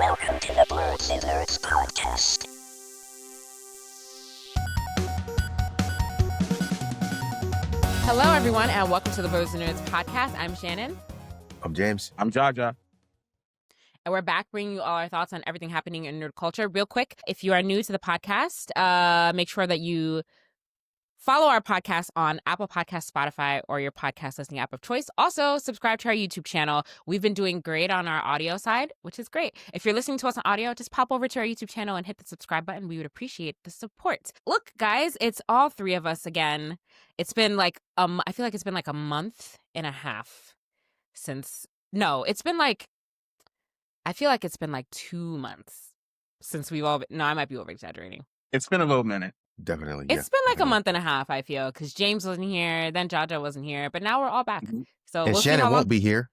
Welcome to the Blerds podcast. Hello, everyone, and welcome to the Blerds podcast. I'm Shannon. I'm James. I'm Jaja. And we're back bringing you all our thoughts on everything happening in nerd culture. Real quick, if you are new to the podcast, make sure that you follow our podcast on Apple Podcasts, Spotify, or your podcast listening app of choice. Also, subscribe to our YouTube channel. We've been doing great on our audio side, which is great. If you're listening to us on audio, just pop over to our YouTube channel and hit the subscribe button. We would appreciate the support. Look, guys, it's all three of us again. It's been like, I feel like it's been like a month and a half since, no, it's been like, I feel like it's been like 2 months since we've all, no, I might be over exaggerating. It's been a little minute. Definitely. It's been like a month and a half, I feel, because James wasn't here, then Jaja wasn't here, but now we're all back. So And we'll Shannon see how won't be here.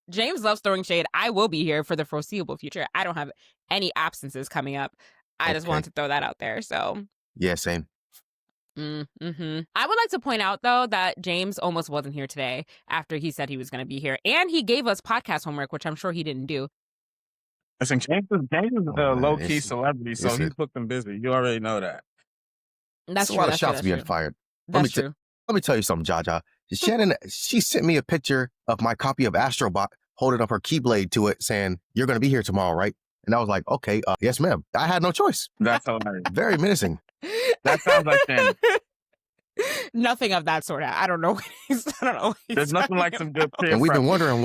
James loves throwing shade. I will be here for the foreseeable future. I don't have any absences coming up. I just want to throw that out there. So Yeah, same. I would like to point out, though, that James almost wasn't here today after he said he was going to be here. And he gave us podcast homework, which I'm sure he didn't do. Listen, James is a low-key celebrity, so he's booked and busy. You already know that. That's true. A lot of shots being fired. That's true. Let me tell you something, Jaja. Shannon, she sent me a picture of my copy of Astrobot holding up her Keyblade to it saying, "You're going to be here tomorrow, right?" And I was like, okay, yes, ma'am. I had no choice. That's hilarious. Very menacing. That sounds like Shannon. Nothing of that sort. I don't know. I don't know. There's nothing like some good peer And we've pressure. been wondering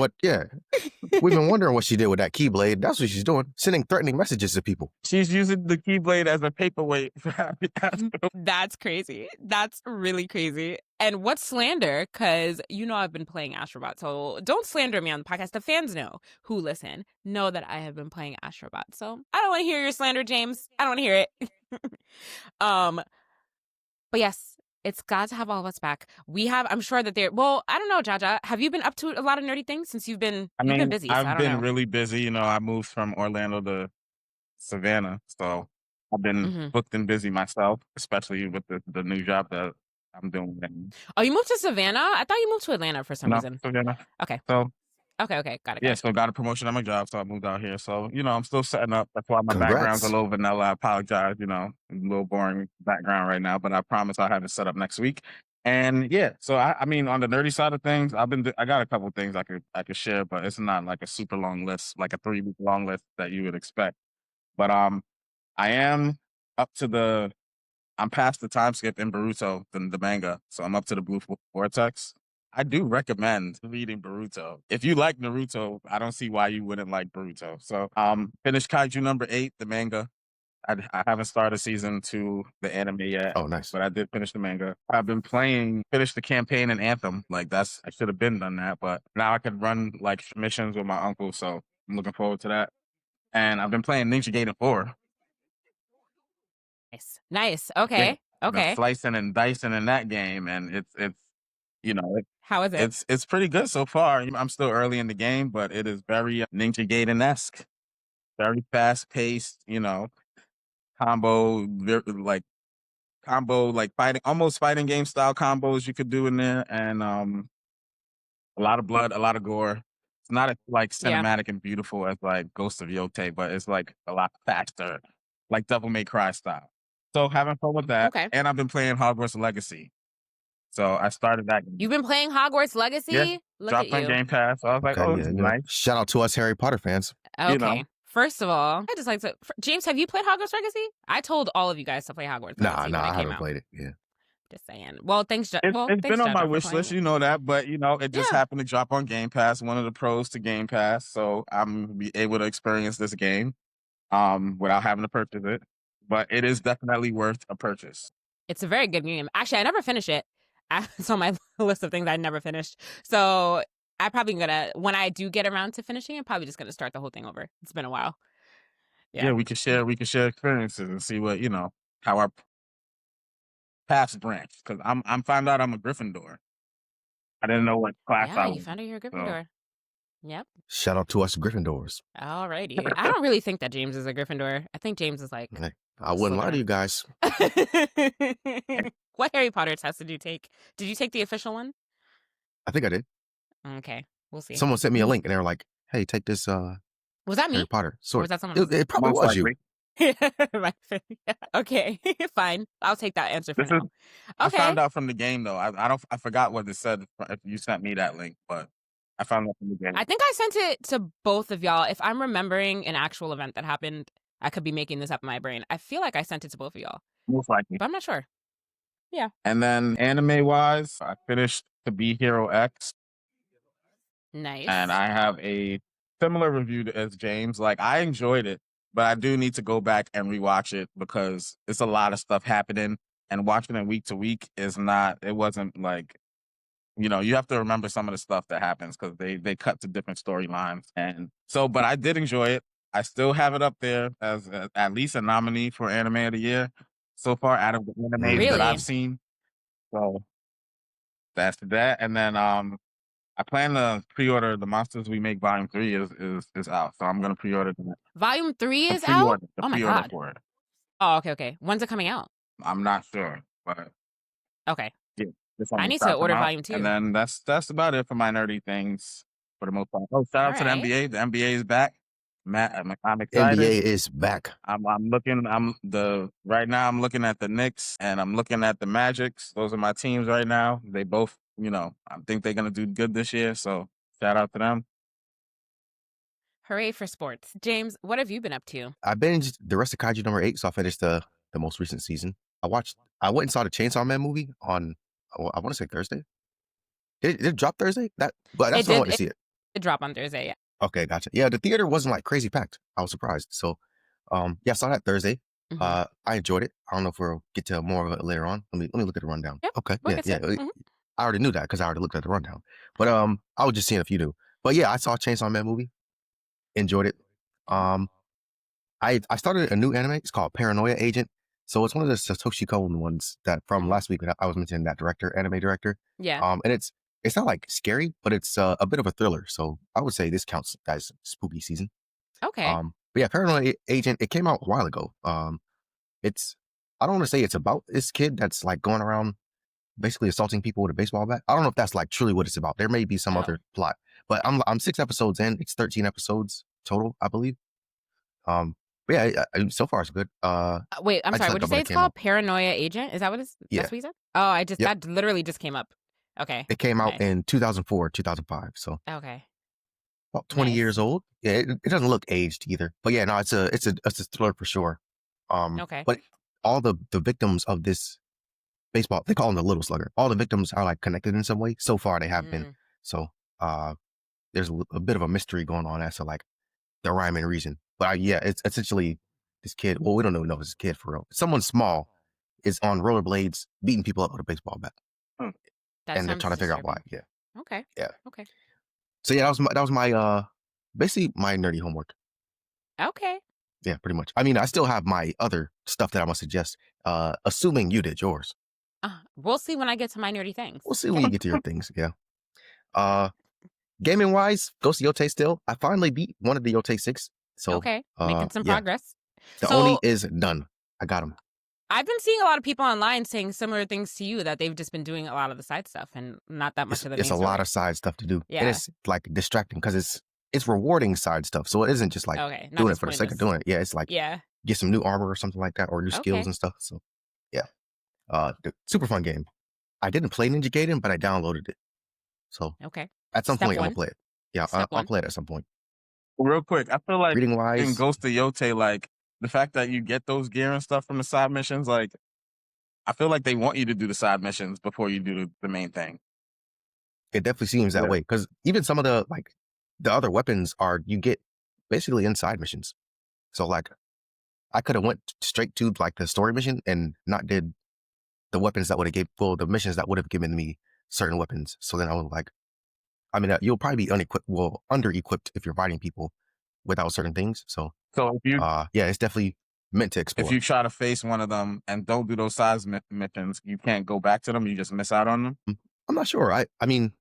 we've been wondering what she did with that Keyblade. That's what she's doing, sending threatening messages to people. She's using the Keyblade as a paperweight for Happy Astro. That's crazy. That's really crazy. And what's slander? Because you know I've been playing Astrobot, so don't slander me on the podcast. The fans who listen know that I have been playing Astrobot. So I don't want to hear your slander, James. I don't want to hear it. But yes, it's glad to have all of us back. I'm sure that well, I don't know, Jaja. Have you been up to a lot of nerdy things since you've been busy? So I've been really busy. You know, I moved from Orlando to Savannah, so I've been booked and busy myself, especially with the new job that I'm doing. Oh, you moved to Savannah? I thought you moved to Atlanta for some reason. Savannah. Okay. So Okay. Got it. Yeah, so got a promotion at my job, so I moved out here. So, you know, I'm still setting up. That's why my Congrats. background's a little vanilla. I apologize, you know, a little boring background right now, but I promise I'll have it set up next week. And yeah, so I mean, on the nerdy side of things, I got a couple of things I could share, but it's not like a super long list, like a 3-week long list that you would expect. But I am I'm past the time skip in Boruto, the manga, so I'm up to the Blue Vortex. I do recommend reading Boruto. If you like Naruto, I don't see why you wouldn't like Boruto. So, finished Kaiju number 8, the manga. I haven't started season 2, the anime yet. Oh, nice. But I did finish the manga. I've been finished the campaign in Anthem. Like I should have been done that, but now I could run like missions with my uncle. So I'm looking forward to that. And I've been playing Ninja Gaiden 4. Nice. Okay. Yeah, Okay. Slicing and dicing in that game, and it's you know, how is it? It's pretty good so far. I'm still early in the game, but it is very Ninja Gaiden-esque, very fast paced. You know, combo fighting, almost fighting game style combos you could do in there, and a lot of blood, a lot of gore. It's not as like cinematic and beautiful as like Ghost of Yotei, but it's like a lot faster, like Devil May Cry style. So having fun with that. Okay. And I've been playing Hogwarts Legacy. So I started that game. You've been playing Hogwarts Legacy? Yeah. Look Dropped at on you. Game Pass. So I was like, this is nice. Shout out to us Harry Potter fans. Okay. You know. First of all, I just like to... James, have you played Hogwarts Legacy? I told all of you guys to play Hogwarts Legacy. Nah, I haven't played it. Yeah. Just saying. Well, thanks, It's been on my wish list, you know that, but you know, it just happened to drop on Game Pass, one of the pros to Game Pass, so I'm be able to experience this game without having to purchase it. But it is definitely worth a purchase. It's a very good game. Actually, I never finished it. It's on my list of things I never finished. So I'm probably gonna, when I do get around to finishing, I'm probably just gonna start the whole thing over. It's been a while. Yeah, we can share experiences and see what, you know, how our paths branch. Because I'm found out I'm a Gryffindor. I didn't know what class I was. You found out you're a Gryffindor. Yep. Shout out to us Gryffindors. Alrighty. I don't really think that James is a Gryffindor. I think James is like... I wouldn't lie to you guys. What Harry Potter test did you take? Did you take the official one? I think I did. Okay. We'll see. Someone sent me a link and they were like, hey, take this Was that Harry me? Potter Or sword. was that someone else? It probably Most was you. likely. Okay, fine. I'll take that answer for This is. now. I Okay. found out from the game though. I don't. I forgot what it said. If you sent me that link, but I found out from the game. I think I sent it to both of y'all. If I'm remembering an actual event that happened, I could be making this up in my brain. I feel like I sent it to both of y'all, Most likely. but I'm not sure. Yeah. And then anime wise, I finished To Be Hero X, Nice. and I have a similar review as James. Like I enjoyed it, but I do need to go back and rewatch it because it's a lot of stuff happening, and watching it week to week is not. It wasn't like. You have to remember some of the stuff that happens because they cut to different storylines. And so, but I did enjoy it. I still have it up there as at least a nominee for Anime of the Year so far out of the animes that Really? I've seen. So that's that. And then I plan to pre-order The Monsters We Make Volume 3 is out. So I'm gonna pre-order that. Volume 3 The is pre-order, out? the Oh my pre-order God. for it. Oh, okay. When's it coming out? I'm not sure, but Okay. yeah, this I one need start to order come out. Volume 2. And then that's about it for my nerdy things for the most part. Oh, shout out to the Alright. NBA. The NBA is back. Matt, I'm excited. NBA is back. I'm looking. Right now. I'm looking at the Knicks and I'm looking at the Magics. Those are my teams right now. They both, I think they're gonna do good this year. So shout out to them. Hooray for sports. James, what have you been up to? I binged the rest of Kaiju number 8, so I finished the most recent season. I went and saw the Chainsaw Man movie on, I want to say Thursday. Did it drop Thursday? But that's when I wanted to see it. It dropped on Thursday, yeah. Okay, gotcha. Yeah, the theater wasn't like crazy packed. I was surprised. So, yeah, I saw that Thursday. Mhm. I enjoyed it. I don't know if we'll get to more of it later on. Let me look at the rundown. Yep, Okay, we'll yeah, get to yeah. it. Mhm. I already knew that because I already looked at the rundown. But I was just seeing if you knew. But yeah, I saw Chainsaw Man movie. Enjoyed it. I started a new anime. It's called Paranoia Agent. So it's one of the Satoshi Kon ones that from last week I was mentioning, that anime director. Yeah. And it's not like scary, but it's a bit of a thriller. So I would say this counts as spooky season. Okay. But yeah, Paranoia Agent, it came out a while ago. It's I don't want to say it's about this kid that's like going around basically assaulting people with a baseball bat. I don't know if that's like truly what it's about. There may be some other plot, but I'm 6 episodes in. It's 13 episodes total, I believe. But yeah, so far it's good. Wait, I'm I sorry. just What did you looked up when say it it's came called? out. Paranoia Agent? Is that what it's? Yeah. That's what you said? Oh, Yep. that literally just came up. Okay. It came out Nice. in 2004, 2005. So Okay. about 20 Nice. years old. Yeah, it doesn't look aged either. But yeah, no, it's a thriller for sure. Okay. But all the victims of this baseball, they call him the Little Slugger. All the victims are like connected in some way. So far, they have been. So there's a bit of a mystery going on as to like the rhyme and reason. But yeah, it's essentially this kid. Well, we don't know if it's a kid for real. Someone small is on rollerblades beating people up with a baseball bat, and they're trying to figure out why. Yeah. Okay. Yeah. Okay. So yeah, that was my basically my nerdy homework. Okay. Yeah, pretty much. I mean, I still have my other stuff that I must suggest. Assuming you did yours. We'll see when I get to my nerdy things. We'll see when you get to your things. Yeah. Gaming wise, Ghost of Yote still. I finally beat one of the Yote 6. So Okay. Making some yeah. progress. The So- Oni is done. I got him. I've been seeing a lot of people online saying similar things to you, that they've just been doing a lot of the side stuff and not that much of the It's main a lot story. of side stuff to do. Yeah. And it's like distracting because it's rewarding side stuff. So it isn't just like Okay. Not doing it just for the sake of pointless. doing it. Yeah, it's like Yeah. get some new armor or something like that, or new skills Okay. and stuff. So yeah. Super fun game. I didn't play Ninja Gaiden, but I downloaded it. So Okay. at some Step point I'm one. gonna play it. Yeah, Step I'll one. play it at some point. Real quick, I feel like Reading in wise, Ghost of Yote, like the fact that you get those gear and stuff from the side missions, like I feel like they want you to do the side missions before you do the main thing. it definitely seems that Yeah. way because even some of the other weapons are you get basically inside missions. So like I could have went straight to like the story mission and not did the weapons that would have the missions that would have given me certain weapons. So then I was like, I mean, you'll probably be under equipped if you're fighting people without certain things. So So yeah, it's definitely meant to explore. if you try to face one of them and don't do those side missions, you can't go back to them. You just miss out on them. I'm not sure. I mean,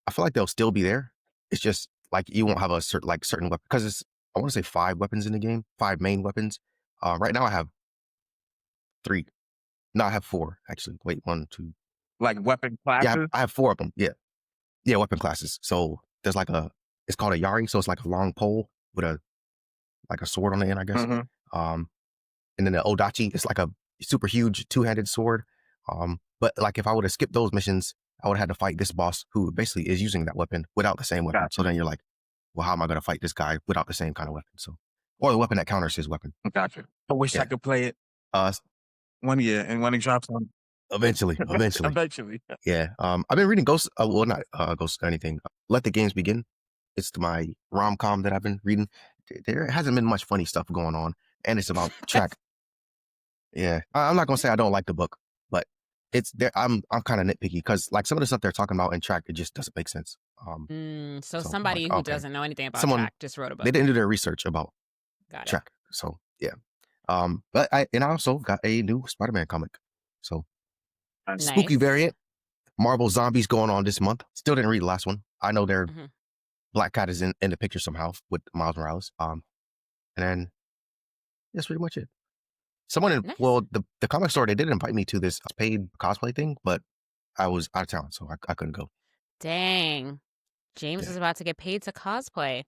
I feel like they'll still be there. It's just like you won't have a certain weapon because it's I want to say 5 weapons in the game, 5 main weapons. Right now I have 3. No, I have 4 actually. Wait, 1, 2. Like weapon classes. Yeah, I have 4 of them. Yeah, weapon classes. So there's like it's called a yari, so it's like a long pole with a sword on the end, I guess. Mm-hmm. And then the odachi, it's like a super huge 2-handed sword. But like if I would have skipped those missions, I would have had to fight this boss who basically is using that weapon without the same weapon. Gotcha. So then you're like, well, how am I going to fight this guy without the same kind of weapon? So, or the weapon that counters his weapon. Gotcha. I wish I could play it one year and when it drops on. Eventually. Eventually. Yeah. I've been reading Ghost, well, not Ghost or anything. Let the Games Begin. It's my rom-com that I've been reading. There hasn't been much funny stuff going on, and it's about track. Yeah, I'm not gonna say I don't like the book, but it's there. I'm kind of nitpicky because like some of the stuff they're talking about in track, it just doesn't make sense. So somebody like, who okay. doesn't know anything about Someone- track just wrote a book. They didn't do their research about Got it. track, so yeah. But I also got a new Spider-Man comic, so spooky Nice. variant. Marvel Zombies going on this month. Still didn't read the last one. I know their Mhm. Black Cat is in the picture somehow with Miles Morales. And then that's pretty much it. Someone in Nice. the comic store, they did invite me to this paid cosplay thing, but I was out of town, so I couldn't go. Dang. James Yeah. is about to get paid to cosplay.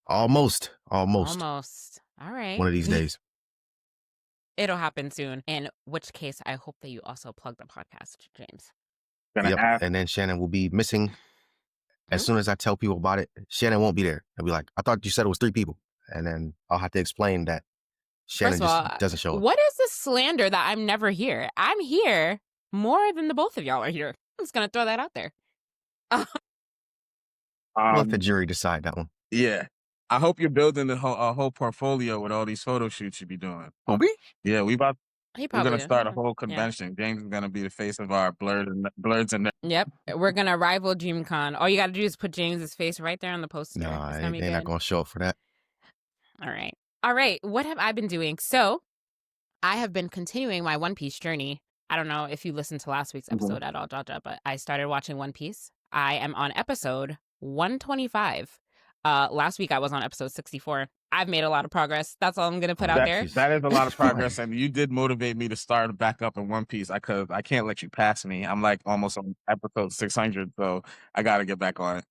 Almost. All right. One of these days. It'll happen soon. In which case, I hope that you also plug the podcast, James. Yep. And then Shannon will be missing. As soon as I tell people about it, Shannon won't be there. I'll be like, I thought you said it was 3 people. And then I'll have to explain that Shannon First of all, just doesn't show up. what is this slander that I'm never here? I'm here more than the both of y'all are here. I'm just going to throw that out there. Let the jury decide that one. Yeah. I hope you're building a whole portfolio with all these photo shoots you be doing. Oh, me? Yeah, we're going to start a will. whole convention. Yeah. James is going to be the face of our Blerds and Yep. We're going to rival DreamCon. All you got to do is put James's face right there on the poster. Nah, it's gonna be they're not going to show up for that. All right. What have I been doing? So I have been continuing my One Piece journey. I don't know if you listened to last week's episode at all, Jaja, but I started watching One Piece. I am on episode 125. Last week I was on episode 64. I've made a lot of progress. That's all I'm going to put out there. That is a lot of progress, and you did motivate me to start back up in One Piece. I can't let you pass me. I'm like almost on episode 600, so I got to get back on it.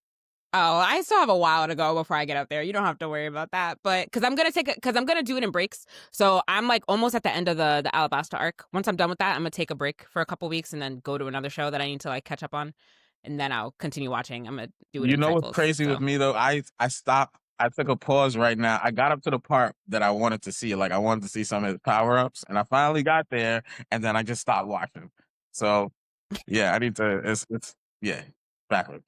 Oh, I still have a while to go before I get up there. You don't have to worry about that. But because I'm gonna do it in breaks. So I'm like almost at the end of the Alabasta arc. Once I'm done with that, I'm gonna take a break for a couple weeks and then go to another show that I need to like catch up on, and then I'll continue watching. I'm gonna do it. You know what's crazy with me though? I stopped. I took a pause right now. I got up to the part that I wanted to see. Like I wanted to see some of his power ups, and I finally got there, and then I just stopped watching. So yeah, I need to. It's backwards.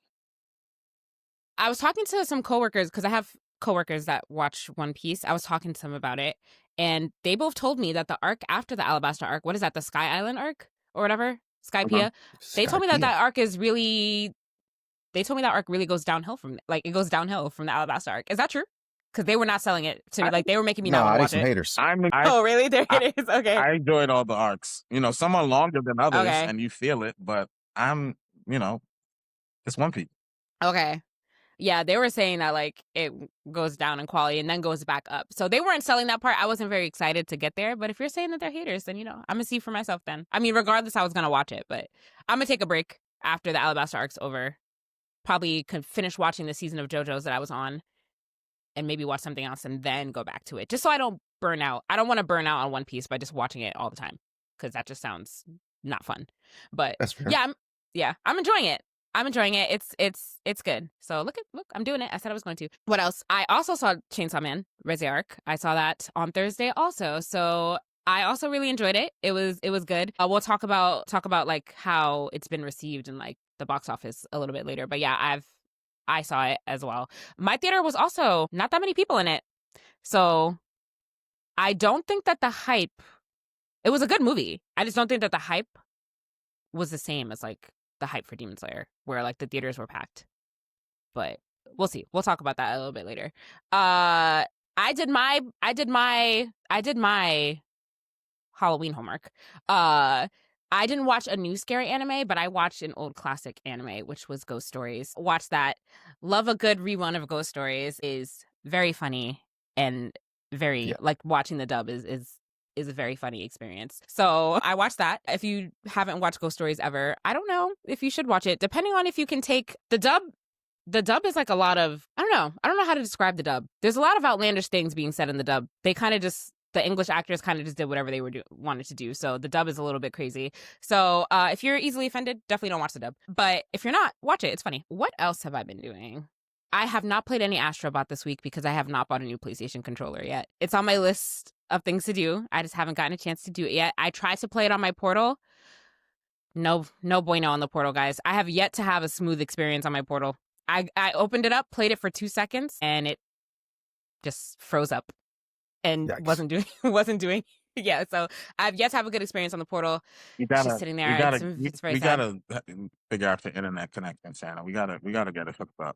I was talking to some coworkers because I have coworkers that watch One Piece. I was talking to them about it, and they both told me that the arc after the Alabasta arc, what is that, the Sky Island arc or whatever, Skypiea? They told me that arc is really. They told me that arc really goes downhill from the Alabasta arc. Is that true? Because they were not selling it to me. Like they were making me not want to watch it. Haters. Oh, really? They're haters. Okay. I enjoyed all the arcs. Some are longer than others, and you feel it. But it's One Piece. Okay. Yeah, they were saying that like it goes down in quality and then goes back up. So they weren't selling that part. I wasn't very excited to get there. But if you're saying that they're haters, then I'm gonna see for myself then. I mean, regardless, I was gonna watch it, but I'm gonna take a break after the Alabasta arc's over. Probably could finish watching the season of JoJo's that I was on and maybe watch something else and then go back to it. Just so I don't burn out. I don't want to burn out on One Piece by just watching it all the time because that just sounds not fun. But that's fair. I'm enjoying it. It's good. So look, I'm doing it. I said I was going to. What else? I also saw Chainsaw Man, Reze arc. I saw that on Thursday also. So I also really enjoyed it. It was good. We'll talk about like how it's been received in like the box office a little bit later. But yeah, I saw it as well. My theater was also not that many people in it. So I don't think that the hype, it was a good movie. I just don't think that the hype was the same as like the hype for Demon Slayer, where like the theaters were packed. But we'll see. We'll talk about that a little bit later. I did my Halloween homework. I didn't watch a new scary anime, but I watched an old classic anime, which was Ghost Stories. Watch that. Love a good rerun of Ghost Stories. Is very funny and very like watching the dub is a very funny experience. So I watched that. If you haven't watched Ghost Stories ever, I don't know if you should watch it. Depending on if you can take the dub the dub is like a lot of, I don't know how to describe the dub. There's a lot of outlandish things being said in the dub. They kind of just, the English actors kind of just did whatever they wanted to do. So the dub is a little bit crazy. So if you're easily offended, definitely don't watch the dub. But if you're not, watch it. It's funny. What else have I been doing? I have not played any Astrobot this week because I have not bought a new PlayStation controller yet. It's on my list of things to do. I just haven't gotten a chance to do it yet. I tried to play it on my Portal. No bueno on the Portal, guys. I have yet to have a smooth experience on my Portal. I opened it up, played it for 2 seconds, and it just froze up and Yikes. wasn't doing. Yeah, so I've yet to have a good experience on the Portal. You It's gotta, just sitting there. It's very we sad. gotta figure out the internet connection, Shannon. We gotta get it hooked up.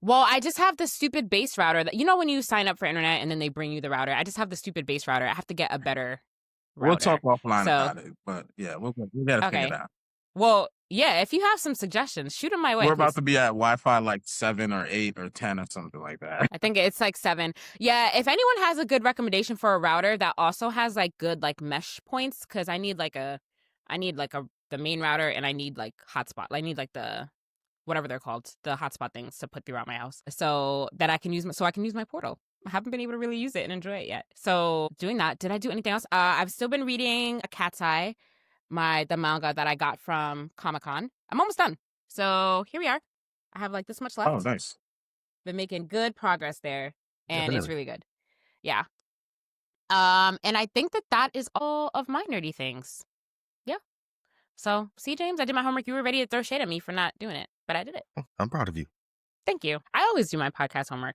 Well, I just have the stupid base router that, you know, when you sign up for internet and then they bring you the router. I just have the stupid base router. I have to get a better router. We'll talk offline So, about it, but yeah, we gotta figure it okay. out. Well, yeah, if you have some suggestions, shoot them my way. We're please. about to be at Wi-Fi like 7 or 8 or 10 or something like that. I think it's like 7. Yeah, if anyone has a good recommendation for a router that also has like good like mesh points, because I need like the main router, and I need like hotspot. I need like the whatever they're called, the hotspot things to put throughout my house, so that I can use my Portal. I haven't been able to really use it and enjoy it yet. So doing that. Did I do anything else? I've still been reading A Cat's Eye, the manga that I got from Comic-Con. I'm almost done. So here we are. I have like this much left. Oh, nice. Been making good progress there, and it's Definitely. really good. Yeah. And I think that is all of my nerdy things. Yeah. So, see, James, I did my homework. You were ready to throw shade at me for not doing it, but I did it. I'm proud of you. Thank you. I always do my podcast homework.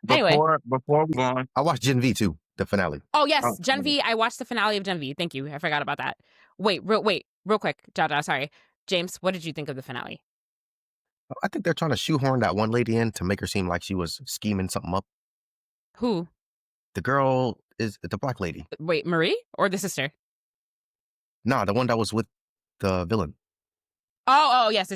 Anyway. Before we go on, I watched Gen V too, the finale. Oh, yes, Oh, Gen V. I watched the finale of Gen V. Thank you. I forgot about that. Wait, real quick. Jaja, sorry. James, what did you think of the finale? I think they're trying to shoehorn that one lady in to make her seem like she was scheming something up. Who? The girl is the black lady. Wait, Marie or the sister? Nah, the one that was with the villain. Oh, yes.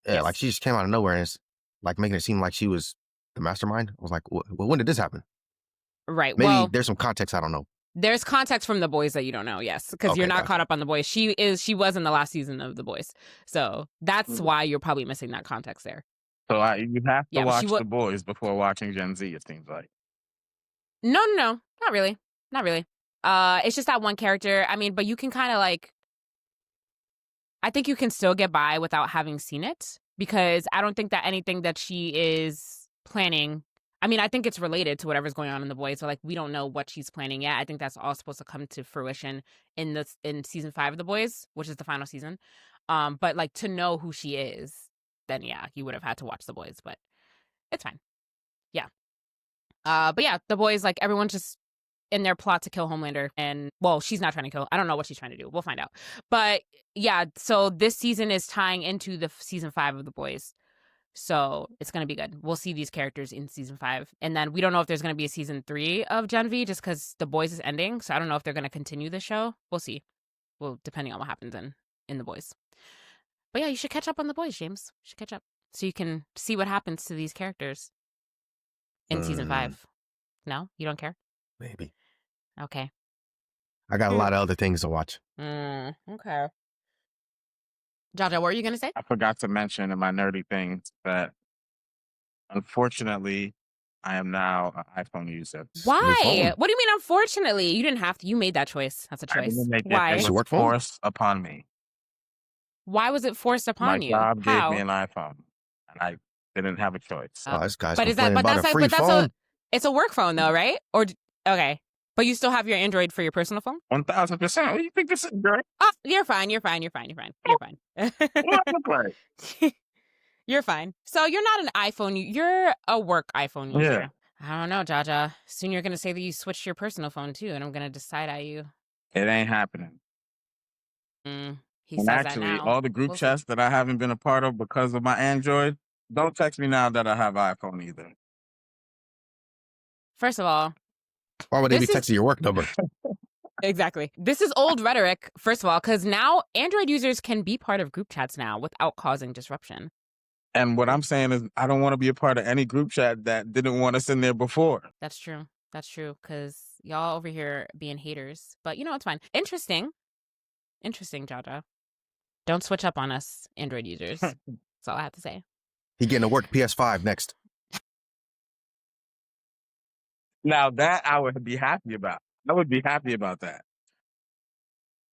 Yeah, like she just came out of nowhere and it's like making it seem like she was the mastermind. I was like, well, when did this happen? Right. Maybe well, there's some context I don't know. There's context from The Boys that you don't know, yes, because you're not gotcha. caught up on The Boys. She was in the last season of The Boys, so that's why you're probably missing that context there. So you have to watch The Boys before watching Gen Z. It seems like. No, not really. It's just that one character. I mean, but you can kind of like. I think you can still get by without having seen it, because I don't think that anything that she is planning. I mean, I think it's related to whatever's going on in The Boys. So, like, we don't know what she's planning yet. I think that's all supposed to come to fruition in season 5 of The Boys, which is the final season. But like, to know who she is, then yeah, you would have had to watch The Boys. But it's fine. Yeah. But yeah, The Boys, like, everyone's just in their plot to kill Homelander, and well, she's not trying to kill. I don't know what she's trying to do. We'll find out. But yeah, so this season is tying into the season 5 of The Boys. So it's going to be good. We'll see these characters in season 5. And then we don't know if there's going to be a season 3 of Gen V, just because The Boys is ending. So I don't know if they're going to continue the show. We'll see. Well, depending on what happens in The Boys. But yeah, you should catch up on The Boys, James. You should catch up. So you can see what happens to these characters in season 5. No? You don't care? Maybe. Okay. I got a lot of other things to watch. Okay. Jaja, what were you going to say? I forgot to mention in my nerdy things that, unfortunately, I am now an iPhone user. Why? What do you mean, unfortunately? You didn't have to. You made that choice. That's a choice. I didn't make Why? it. It was forced upon me. Why was it forced upon you? My job How? gave me an iPhone, and I didn't have a choice. Oh, this guy's but complaining about a free phone. It's a work phone though, right? Or okay, but you still have your Android for your personal phone? 1000%. What do you think this is, girl? Oh, you're fine. You're fine. What I look like? You're fine. So you're not an iPhone. You're a work iPhone user. Yeah. I don't know, Jaja. Soon you're gonna say that you switched your personal phone too, and I'm gonna decide at you. It ain't happening. He and says actually, that now. all the group chats that I haven't been a part of because of my Android, don't text me now that I have iPhone either. First of all, why would they be texting your work number? Exactly. This is old rhetoric, first of all, because now Android users can be part of group chats now without causing disruption. And what I'm saying is, I don't want to be a part of any group chat that didn't want us in there before. That's true. That's true, because y'all over here being haters. But you know, it's fine. Interesting, Jaja. Don't switch up on us, Android users. That's all I have to say. He getting to work PS5 next. Now that I would be happy about. I would be happy about that.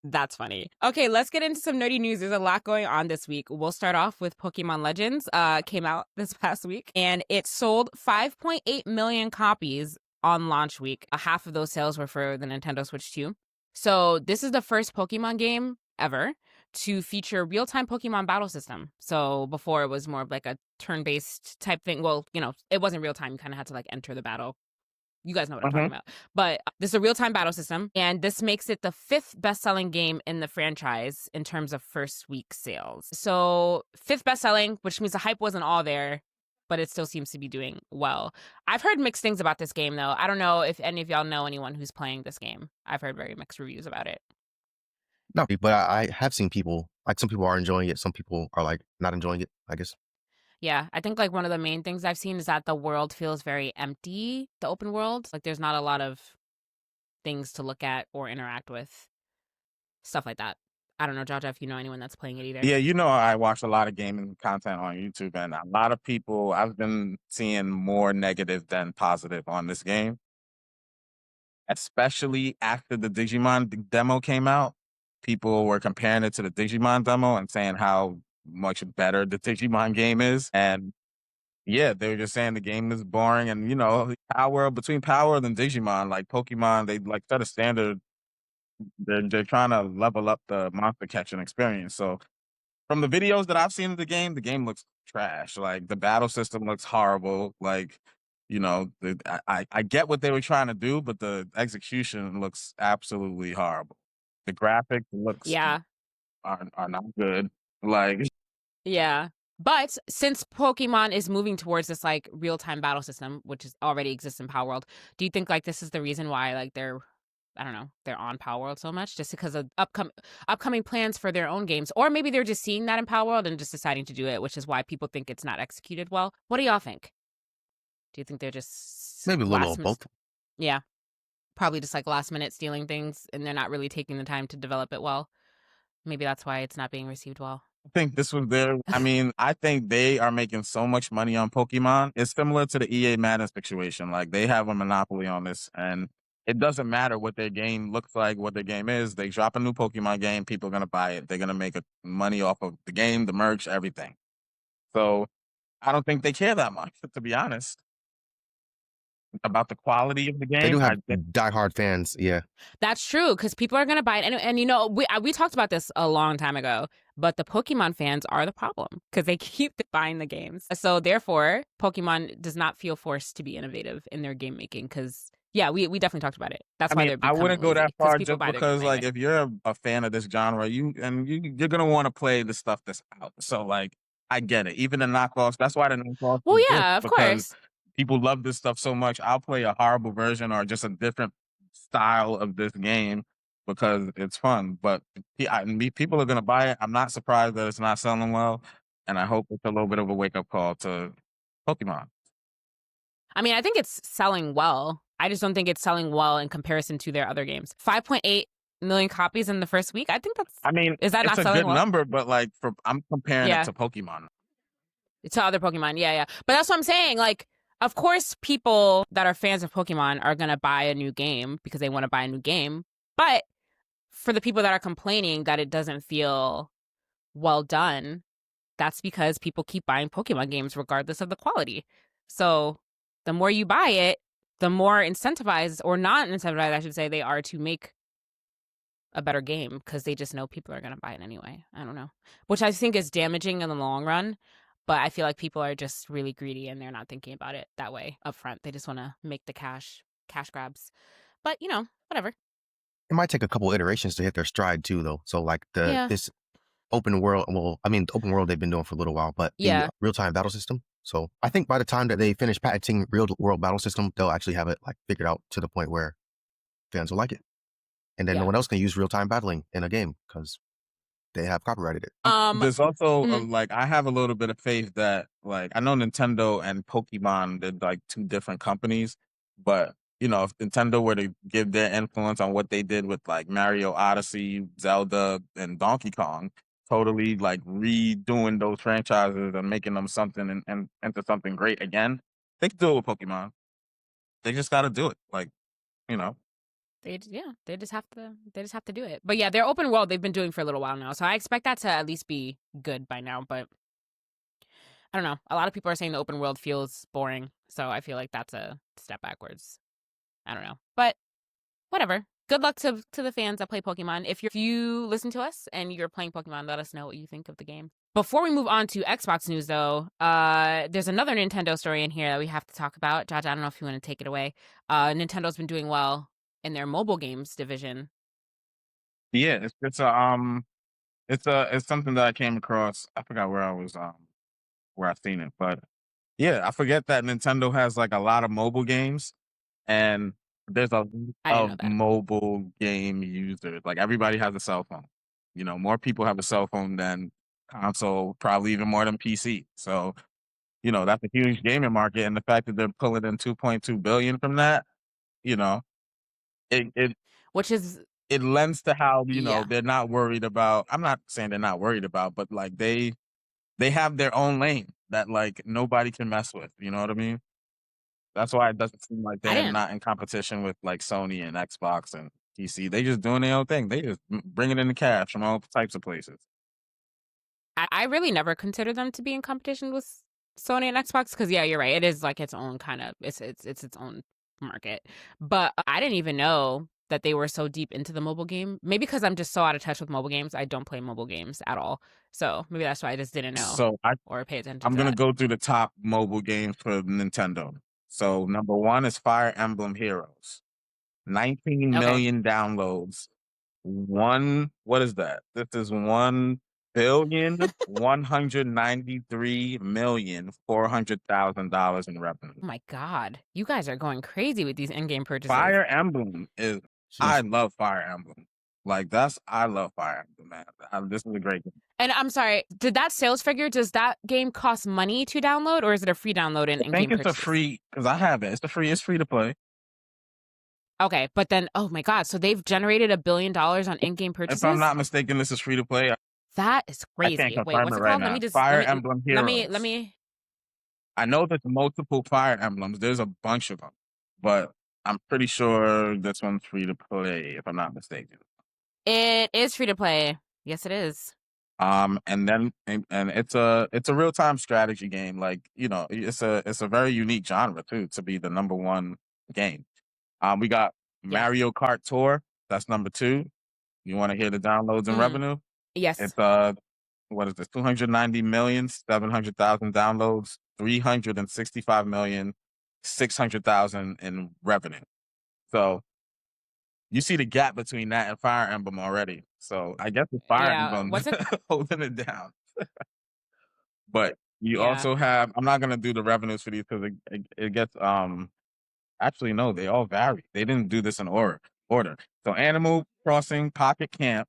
That's funny. Okay, let's get into some nerdy news. There's a lot going on this week. We'll start off with Pokemon Legends. Came out this past week, and it sold 5.8 million copies on launch week. Half of those sales were for the Nintendo Switch 2. So this is the first Pokemon game ever to feature real-time Pokemon battle system. So before it was more of like a turn-based type thing. Well, you know, it wasn't real-time. You kind of had to like enter the battle. You guys know what I'm talking about. But this is a real-time battle system, and this makes it the 5th best-selling game in the franchise in terms of first week sales. So 5th best-selling, which means the hype wasn't all there, but it still seems to be doing well. I've heard mixed things about this game, though. I don't know if any of y'all know anyone who's playing this game. I've heard very mixed reviews about it. No, but I have seen people, like some people are enjoying it. Some people are like not enjoying it, I guess. Yeah, I think like one of the main things I've seen is that the world feels very empty, the open world. Like there's not a lot of things to look at or interact with. Stuff like that. I don't know, Jaja, if you know anyone that's playing it either. Yeah, you know, I watch a lot of gaming content on YouTube, and a lot of people, I've been seeing more negative than positive on this game, especially after the Digimon demo came out. People were comparing it to the Digimon demo and saying how much better the Digimon game is. And yeah, they were just saying the game is boring. And, you know, between Power and Digimon, like Pokemon, they like set a standard. They're trying to level up the monster catching experience. So from the videos that I've seen of the game looks trash. Like the battle system looks horrible. Like, you know, I get what they were trying to do, but the execution looks absolutely horrible. The graphics looks Yeah. are not good. Like, Yeah. But since Pokemon is moving towards this like real-time battle system, which is already exists in Power World, do you think like this is the reason why like they're on Power World so much, just because of upcoming plans for their own games, or maybe they're just seeing that in Power World and just deciding to do it, which is why people think it's not executed well. What do y'all think? Do you think they're just Maybe a little of both. Yeah, probably just like last minute stealing things, and they're not really taking the time to develop it well. Maybe that's why it's not being received well. I think this was I think they are making so much money on Pokemon. It's similar to the EA Madden situation. Like they have a monopoly on this, and it doesn't matter what their game looks like, what their game is. They drop a new Pokemon game, people are going to buy it. They're going to make money off of the game, the merch, everything. So I don't think they care that much, to be honest, about the quality of the game. They do have diehard fans, yeah. That's true, because people are going to buy it. And you know, we talked about this a long time ago, but the Pokemon fans are the problem because they keep buying the games. So therefore, Pokemon does not feel forced to be innovative in their game making because, yeah, we definitely talked about it. That's why they're I wouldn't go that far just buy because, like, if you're a fan of this genre, you're going to want to play the stuff that's out. So, like, I get it. Even the knockoffs, that's why the knockoffs. Well, yeah, of course. People love this stuff so much. I'll play a horrible version or just a different style of this game because it's fun. But people are going to buy it. I'm not surprised that it's not selling well. And I hope it's a little bit of a wake-up call to Pokemon. I mean, I think it's selling well. I just don't think it's selling well in comparison to their other games. 5.8 million copies in the first week. I think that's... I mean, is that it's not a selling good number, but like I'm comparing it to Pokemon. To other Pokemon, yeah. But that's what I'm saying. Like, of course, people that are fans of Pokemon are going to buy a new game because they want to buy a new game. But for the people that are complaining that it doesn't feel well done, that's because people keep buying Pokemon games regardless of the quality. So the more you buy it, the more incentivized, or not incentivized, I should say, they are to make a better game because they just know people are going to buy it anyway. I don't know. Which I think is damaging in the long run. But I feel like people are just really greedy and they're not thinking about it that way up front. They just want to make the cash grabs. But, you know, whatever. It might take a couple iterations to hit their stride too, though. So like this open world, the open world they've been doing for a little while, but the real-time battle system. So I think by the time that they finish patenting real world battle system, they'll actually have it like figured out to the point where fans will like it. And then no one else can use real-time battling in a game because they have copyrighted it. There's also like I have a little bit of faith that like I know Nintendo and Pokemon they're like two different companies, but you know if Nintendo were to give their influence on what they did with like Mario Odyssey, Zelda, and Donkey Kong, totally like redoing those franchises and making them something and into something great again, they can do it with Pokemon. They just got to do it. Like, you know, They just have to do it. But yeah, their open world they've been doing for a little while now, so I expect that to at least be good by now. But I don't know. A lot of people are saying the open world feels boring, so I feel like that's a step backwards. I don't know, but whatever. Good luck to the fans that play Pokemon. If you listen to us and you're playing Pokemon, let us know what you think of the game. Before we move on to Xbox news, though, there's another Nintendo story in here that we have to talk about. Jaja, I don't know if you want to take it away. Nintendo's been doing well in their mobile games division. Yeah, it's something that I came across. I forgot where I was where I seen it, but yeah, I forget that Nintendo has like a lot of mobile games, and there's a lot I didn't know of that. mobile game users. Like everybody has a cell phone. You know, more people have a cell phone than console, probably even more than PC. So, you know, that's a huge gaming market, and the fact that they're pulling in 2.2 billion from that, you know, it Which is it lends to how, you know, yeah. they're not worried about. I'm not saying they're not worried about, but like they have their own lane that like nobody can mess with. You know what I mean? That's why it doesn't seem like I they're didn't. not in competition with like Sony and Xbox and PC. They just doing their own thing. They just bringing in the cash from all types of places. I really never considered them to be in competition with Sony and Xbox because yeah, you're right. It is like its own kind of it's its own market. But I didn't even know that they were so deep into the mobile game. Maybe because I'm just so out of touch with mobile games. I don't play mobile games at all. So maybe that's why I just didn't know So or pay attention I'm to gonna that. go through the top mobile games for Nintendo. So number one is Fire Emblem Heroes. 19 Okay. million downloads. What is that? This is 1,193,400,000 in revenue. Oh my god. You guys are going crazy with these in-game purchases. Fire Emblem is I love Fire Emblem. Like I love Fire Emblem, man. This is a great game. And I'm sorry, did that sales figure, does that game cost money to download or is it a free download in I think in-game it's a purchases? free because I have it. It's free to play. Okay, but then, oh my god, so they've generated $1 billion on in-game purchases? If I'm not mistaken, this is free to play. That is I can't crazy. Wait, confirm what's it it right called? now. Let me just Fire Emblem Heroes. let me I know there's multiple Fire Emblems. There's a bunch of them, but I'm pretty sure this one's free to play. If I'm not mistaken. It is free to play. Yes, it is. And then it's a real time strategy game. Like, you know, it's a very unique genre too to be the number one game. We got Yeah. Mario Kart Tour. That's number two. You want to hear the downloads and revenue? Yes. It's what is this? 290,700,000 downloads, 365,600,000 in revenue. So you see the gap between that and Fire Emblem already. So I guess the Fire Emblem what's it? holding it down. But you Yeah. also have. I'm not gonna do the revenues for these because it gets. Actually, no, they all vary. They didn't do this in order. So Animal Crossing Pocket Camp,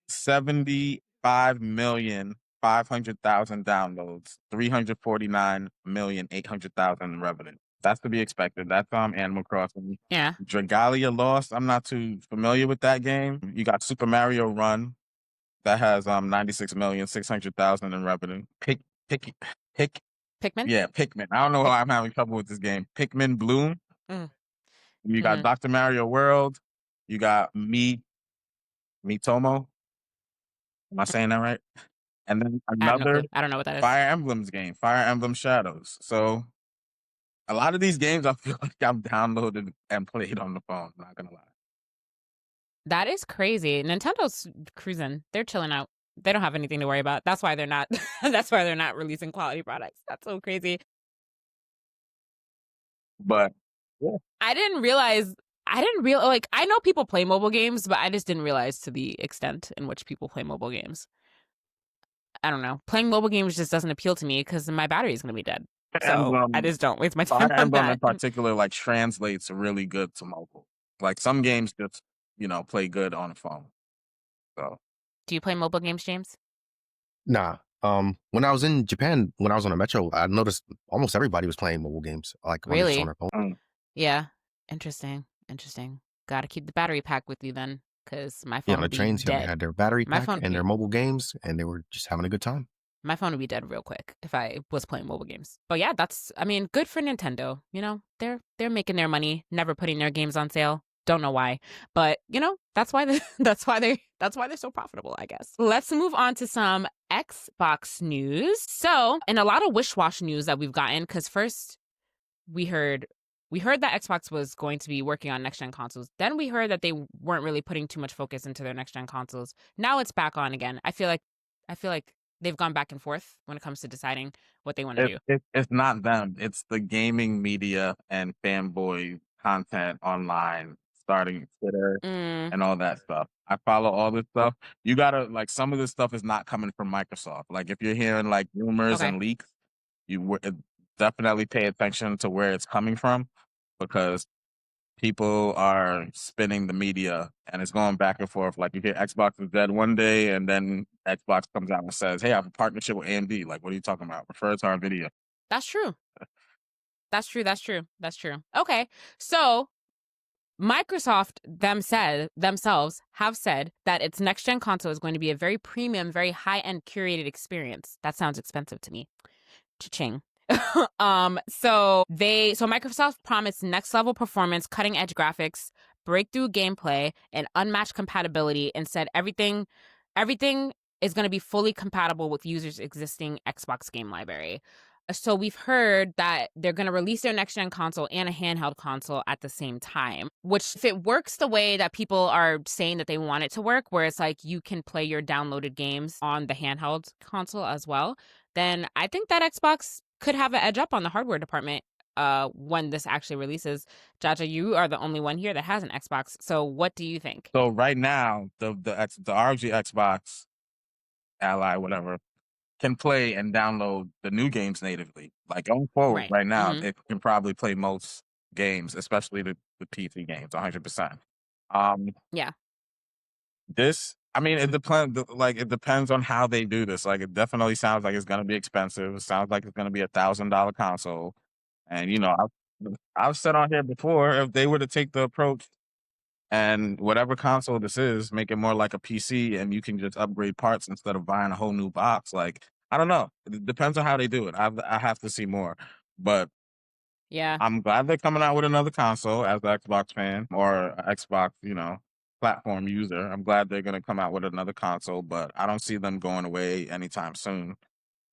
75,500,000 downloads, 349,800,000 in revenue. That's to be expected. That's Animal Crossing. Yeah. Dragalia Lost. I'm not too familiar with that game. You got Super Mario Run. That has 96,600,000 in revenue. Pikmin? Yeah, Pikmin. I don't know why I'm having trouble with this game. Pikmin Bloom. You got Dr. Mario World. You got Mitomo. Am I saying that right? And then another I don't know what that is. Fire Emblem's game, Fire Emblem Shadows. So a lot of these games I feel like I've downloaded and played on the phone, not gonna lie. That is crazy. Nintendo's cruising. They're chilling out. They don't have anything to worry about. That's why they're not releasing quality products. That's so crazy. But yeah. I didn't realize like I know people play mobile games, but I just didn't realize to the extent in which people play mobile games. I don't know. Playing mobile games just doesn't appeal to me because my battery is going to be dead. So I just don't waste my time Fire on Emblem that. in particular like translates really good to mobile. Like some games just, you know, play good on a phone. So do you play mobile games, James? Nah. When I was in Japan, when I was on a metro, I noticed almost everybody was playing mobile games, like on Really? their phone. Yeah. Interesting. Got to keep the battery pack with you then, because my Yeah, phone on the would be trains, you know, they dead. had their battery My pack phone would and be their mobile games, and they were just having a good time. my phone would be dead real quick if I was playing mobile games. But yeah, I mean, good for Nintendo. You know, they're making their money, never putting their games on sale. Don't know why, but you know, that's why that's why they're so profitable, I guess. Let's move on to some Xbox news. So, and a lot of wish-wash news that we've gotten, because first we heard that Xbox was going to be working on next-gen consoles. Then we heard that they weren't really putting too much focus into their next-gen consoles. Now it's back on again. I feel like they've gone back and forth when it comes to deciding what they want to do. It's not them. It's the gaming media and fanboy content online, starting Twitter and all that stuff. I follow all this stuff. You gotta like some of this stuff is not coming from Microsoft. Like if you're hearing like rumors Okay. and leaks, definitely pay attention to where it's coming from because people are spinning the media and it's going back and forth. Like you hear Xbox is dead one day and then Xbox comes out and says, "Hey, I have a partnership with AMD." Like, what are you talking about? Refer to our video. That's true. That's true. Okay. So Microsoft themselves have said that its next gen console is going to be a very premium, very high end curated experience. That sounds expensive to me. Cha-ching. So Microsoft promised next level performance, cutting edge graphics, breakthrough gameplay, and unmatched compatibility, and said everything is going to be fully compatible with users' existing Xbox game library. So we've heard that they're going to release their next gen console and a handheld console at the same time, which if it works the way that people are saying that they want it to work, where it's like you can play your downloaded games on the handheld console as well, then I think that Xbox could have an edge up on the hardware department when this actually releases. Jaja, you are the only one here that has an Xbox. So what do you think? So right now, the ROG Xbox Ally, whatever, can play and download the new games natively. Like going forward, right now, it can probably play most games, especially the PC games, 100%. Yeah. I mean, it depends. Like, it depends on how they do this. Like, it definitely sounds like it's going to be expensive. It sounds like it's going to be $1,000 console. And you know, I've said on here before, if they were to take the approach and whatever console this is, make it more like a PC, and you can just upgrade parts instead of buying a whole new box. Like, I don't know. It depends on how they do it. I have to see more, but Yeah. I'm glad they're coming out with another console as an Xbox fan or a Xbox, platform user. I'm glad they're going to come out with another console, but I don't see them going away anytime soon.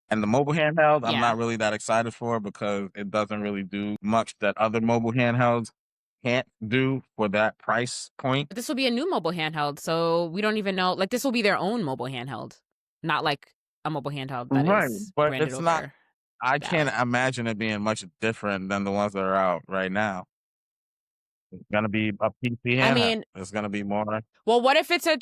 And the mobile handheld, I'm not really that excited for because it doesn't really do much that other mobile handhelds can't do for that price point. This will be a new mobile handheld, so we don't even know. Like, this will be their own mobile handheld, not like a mobile handheld that Right, is but branded it's over. not. I the can't Ally. imagine it being much different than the ones that are out right now. It's gonna be a PC handheld. I mean, it's gonna be more. well, what if it's a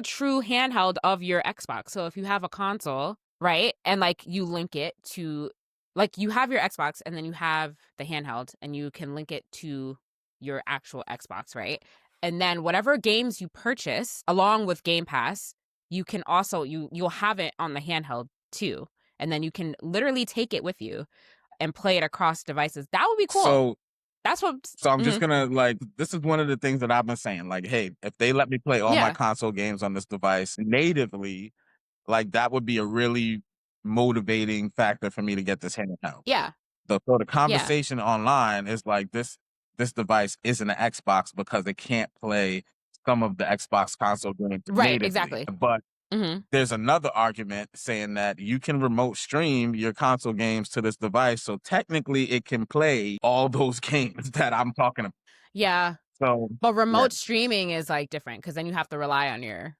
true handheld of your Xbox? So if you have a console, right, and like you link it to, like you have your Xbox and then you have the handheld and you can link it to your actual Xbox, right? And then whatever games you purchase along with Game Pass, you can also you'll have it on the handheld too. And then you can literally take it with you and play it across devices. That would be cool. So That's what. I'm just gonna this is one of the things that I've been saying. Like, hey, if they let me play all my console games on this device natively, like that would be a really motivating factor for me to get this handheld. Yeah. So the conversation online is like this device isn't an Xbox because it can't play some of the Xbox console games Right, natively. exactly. But there's another argument saying that you can remote stream your console games to this device, so technically it can play all those games that I'm talking about. Yeah. So, but remote streaming is like different because then you have to rely on your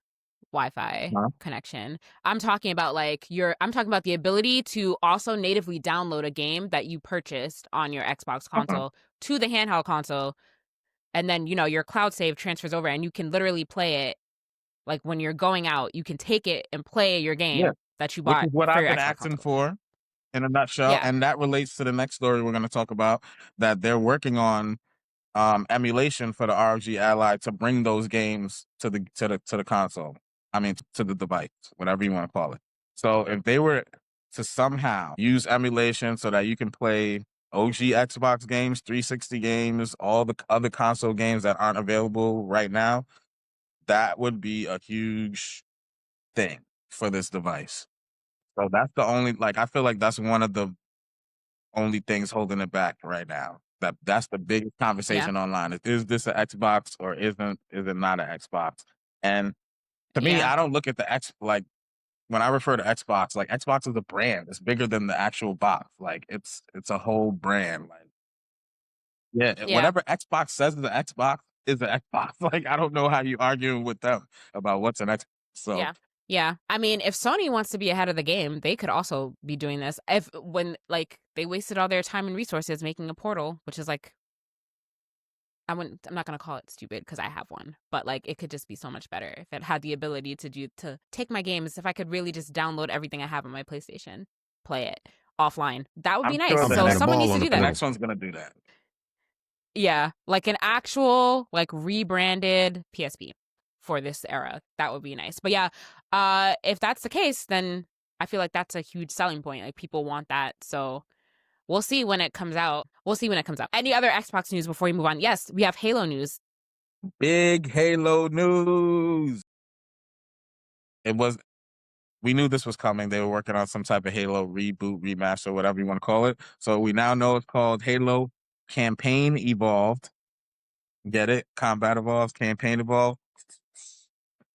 Wi-Fi connection. I'm talking about the ability to also natively download a game that you purchased on your Xbox console to the handheld console, and then your cloud save transfers over, and you can literally play it. Like when you're going out, you can take it and play your game that you bought. Which is what for I've your been Xbox asking console. for in a nutshell, and that relates to the next story we're going to talk about. That they're working on emulation for the ROG Ally to bring those games to the console. I mean, to the device, whatever you want to call it. So if they were to somehow use emulation so that you can play OG Xbox games, 360 games, all the other console games that aren't available right now, that would be a huge thing for this device. So that's the only, like, I feel like that's one of the only things holding it back right now. That's the biggest conversation online. Is this an Xbox or is it not an Xbox? And to me, I don't look at the X like when I refer to Xbox, like Xbox is a brand. It's bigger than the actual box. Like it's a whole brand. Like whatever Xbox says is an Xbox is an Xbox. Like I don't know how you arguing with them about what's an Xbox. So Yeah. I mean, if Sony wants to be ahead of the game, they could also be doing this. When they wasted all their time and resources making a Portal, which is like, I'm not gonna call it stupid because I have one, but like it could just be so much better if it had the ability to take my games. If I could really just download everything I have on my PlayStation, play it offline, that would be nice. sure So someone needs to do the that. next one's gonna do that. Yeah, like an actual like rebranded PSP for this era. That would be nice. But yeah, if that's the case, then I feel like that's a huge selling point. Like people want that. So we'll see when it comes out. Any other Xbox news before we move on? Yes, we have Halo news. Big Halo news. We knew this was coming. They were working on some type of Halo reboot, remaster, whatever you want to call it. So we now know it's called Halo Campaign Evolved. Get it? Combat Evolved, Campaign Evolved.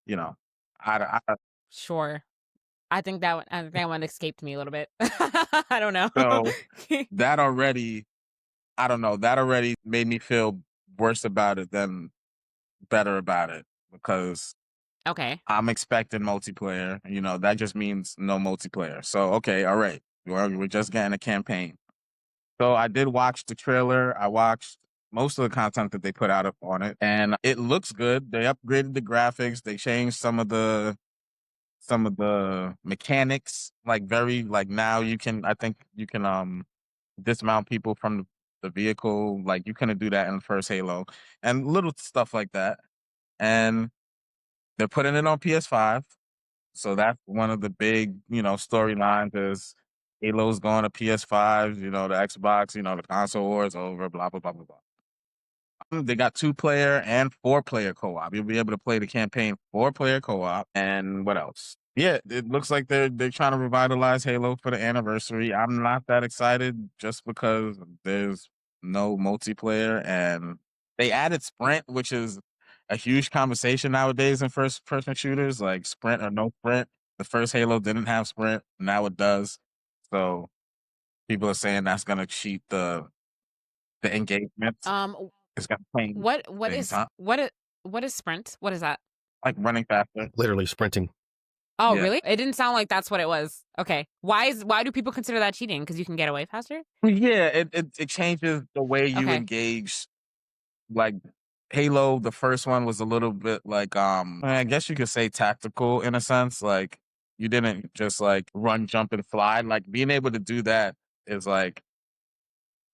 You know, Sure. I think that one escaped me a little bit. I don't know. So that already, I don't know. That already made me feel worse about it than better about it because okay, I'm expecting multiplayer. You know, that just means no multiplayer. So okay, all right, we're just getting a campaign. So I did watch the trailer. I watched most of the content that they put out on it, and it looks good. They upgraded the graphics. They changed some of the mechanics. Like now I think you can dismount people from the vehicle. Like you couldn't do that in the first Halo, and little stuff like that. And they're putting it on PS5. So that's one of the big, storylines is Halo's going to PS5, the Xbox, the console wars over, blah, blah, blah, blah, blah. They got 2-player and 4-player co-op. You'll be able to play the campaign 4-player co-op. And what else? Yeah, it looks like they're trying to revitalize Halo for the anniversary. I'm not that excited just because there's no multiplayer and they added sprint, which is a huge conversation nowadays in first-person shooters, like sprint or no sprint. The first Halo didn't have sprint, now it does. So people are saying that's gonna cheat the engagement. It's gonna change what things, is sprint? What is that? like running faster. Literally sprinting. Oh, really? It didn't sound like that's what it was. Okay. Why do people consider that cheating? Because you can get away faster? Yeah, it changes the way you engage. Like Halo, the first one was a little bit like I guess you could say tactical in a sense. Like you didn't just like run, jump, and fly. Like being able to do that is like,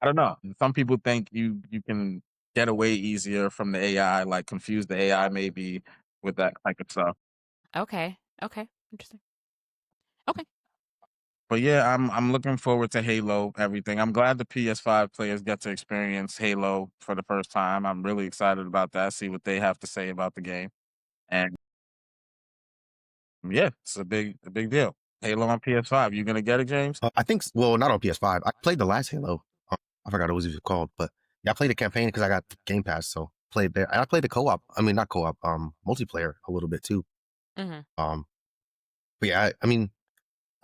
I don't know. Some people think you can get away easier from the AI, like confuse the AI maybe with that type of stuff. Okay. Interesting. Okay. But yeah, I'm looking forward to Halo, everything. I'm glad the PS5 players get to experience Halo for the first time. I'm really excited about that, see what they have to say about the game. And yeah, it's a big deal. Halo on PS5. You gonna get it, James? I think, well, not on PS5. I played the last Halo. I forgot what it was even called, but yeah, I played the campaign because I got Game Pass, so played there. And I played the co-op. I mean, not co-op, multiplayer a little bit too. Mm-hmm. But yeah, I mean,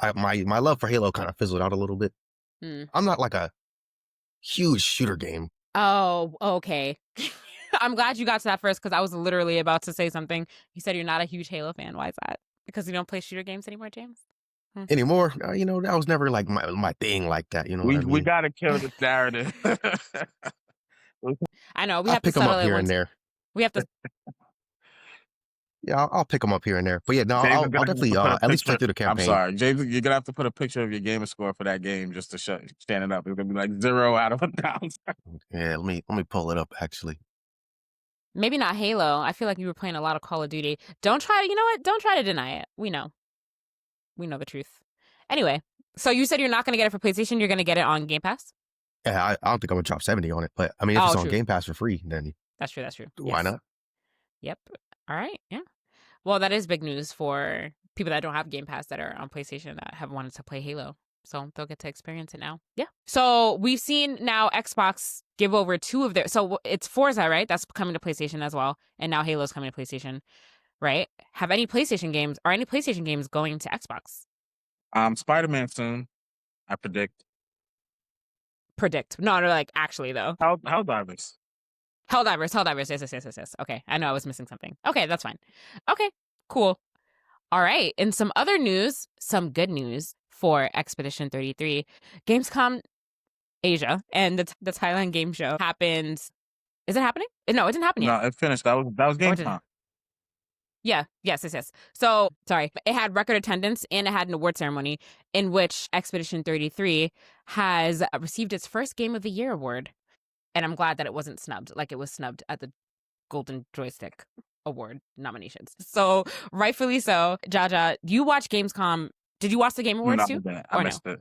my love for Halo kind of fizzled out a little bit. I'm not like a huge shooter game. Oh, okay. I'm glad you got to that first because I was literally about to say something. You said you're not a huge Halo fan. Why is that? Because you don't play shooter games anymore, James? Anymore? That was never like my thing like that. You know what I mean? We gotta kill this narrative. I know. We I'll have to pick them settle up it here and there. We have to. Yeah, I'll pick them up here and there. But yeah, no, I'll definitely at least play through the campaign. I'm sorry, James. You're gonna have to put a picture of your gamer score for that game just to stand it up. It's gonna be like 0 out of 1,000. Yeah, let me pull it up actually. Maybe not Halo. I feel like you were playing a lot of Call of Duty. Don't try to. You know what? Don't try to deny it. We know the truth. Anyway, so you said you're not gonna get it for PlayStation. You're gonna get it on Game Pass. Yeah, I don't think I'm gonna drop $70 on it, but I mean, if it's on Game Pass for free, then that's true. Why not? Yep. All right. Yeah. Well, that is big news for people that don't have Game Pass that are on PlayStation that have wanted to play Halo. So they'll get to experience it now. Yeah. So we've seen now Xbox give over 2 of their. So it's Forza, right? That's coming to PlayStation as well. And now Halo's coming to PlayStation, right? Have any PlayStation games going to Xbox? Spider-Man soon, I predict. No, like actually though. Helldivers. Helldivers. Yes. Okay. I know I was missing something. Okay, that's fine. Okay, cool. All right. In some other news, some good news for Expedition 33. Gamescom Asia and the Thailand game show happened. Is it happening? No, it didn't happen yet. No, it finished. That was Gamescom. Yeah. Yes. So, sorry. It had record attendance and it had an award ceremony in which Expedition 33 has received its first Game of the Year award. And I'm glad that it wasn't snubbed like it was snubbed at the Golden Joystick Award nominations. So, rightfully so. Jaja, you watch Gamescom. Did you watch the Game Awards too? I missed it.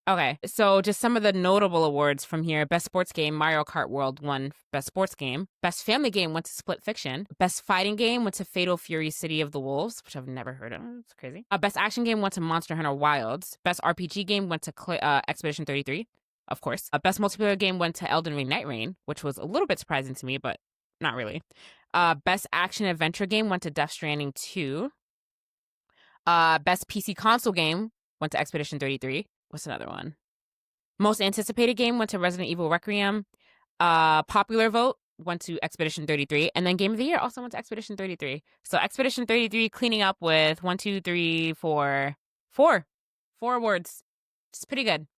Okay, so just some of the notable awards from here. Best Sports Game, Mario Kart World won Best Sports Game. Best Family Game went to Split Fiction. Best Fighting Game went to Fatal Fury City of the Wolves, which I've never heard of. It's crazy. Best Action Game went to Monster Hunter Wilds. Best RPG Game went to Expedition 33, of course. Best Multiplayer Game went to Elden Ring Night Rain, which was a little bit surprising to me, but not really. Best Action Adventure Game went to Death Stranding 2. Best PC Console Game went to Expedition 33. What's another one? Most Anticipated Game went to Resident Evil Requiem. Popular Vote went to Expedition 33. And then Game of the Year also went to Expedition 33. So Expedition 33 cleaning up with 4 awards. It's pretty good.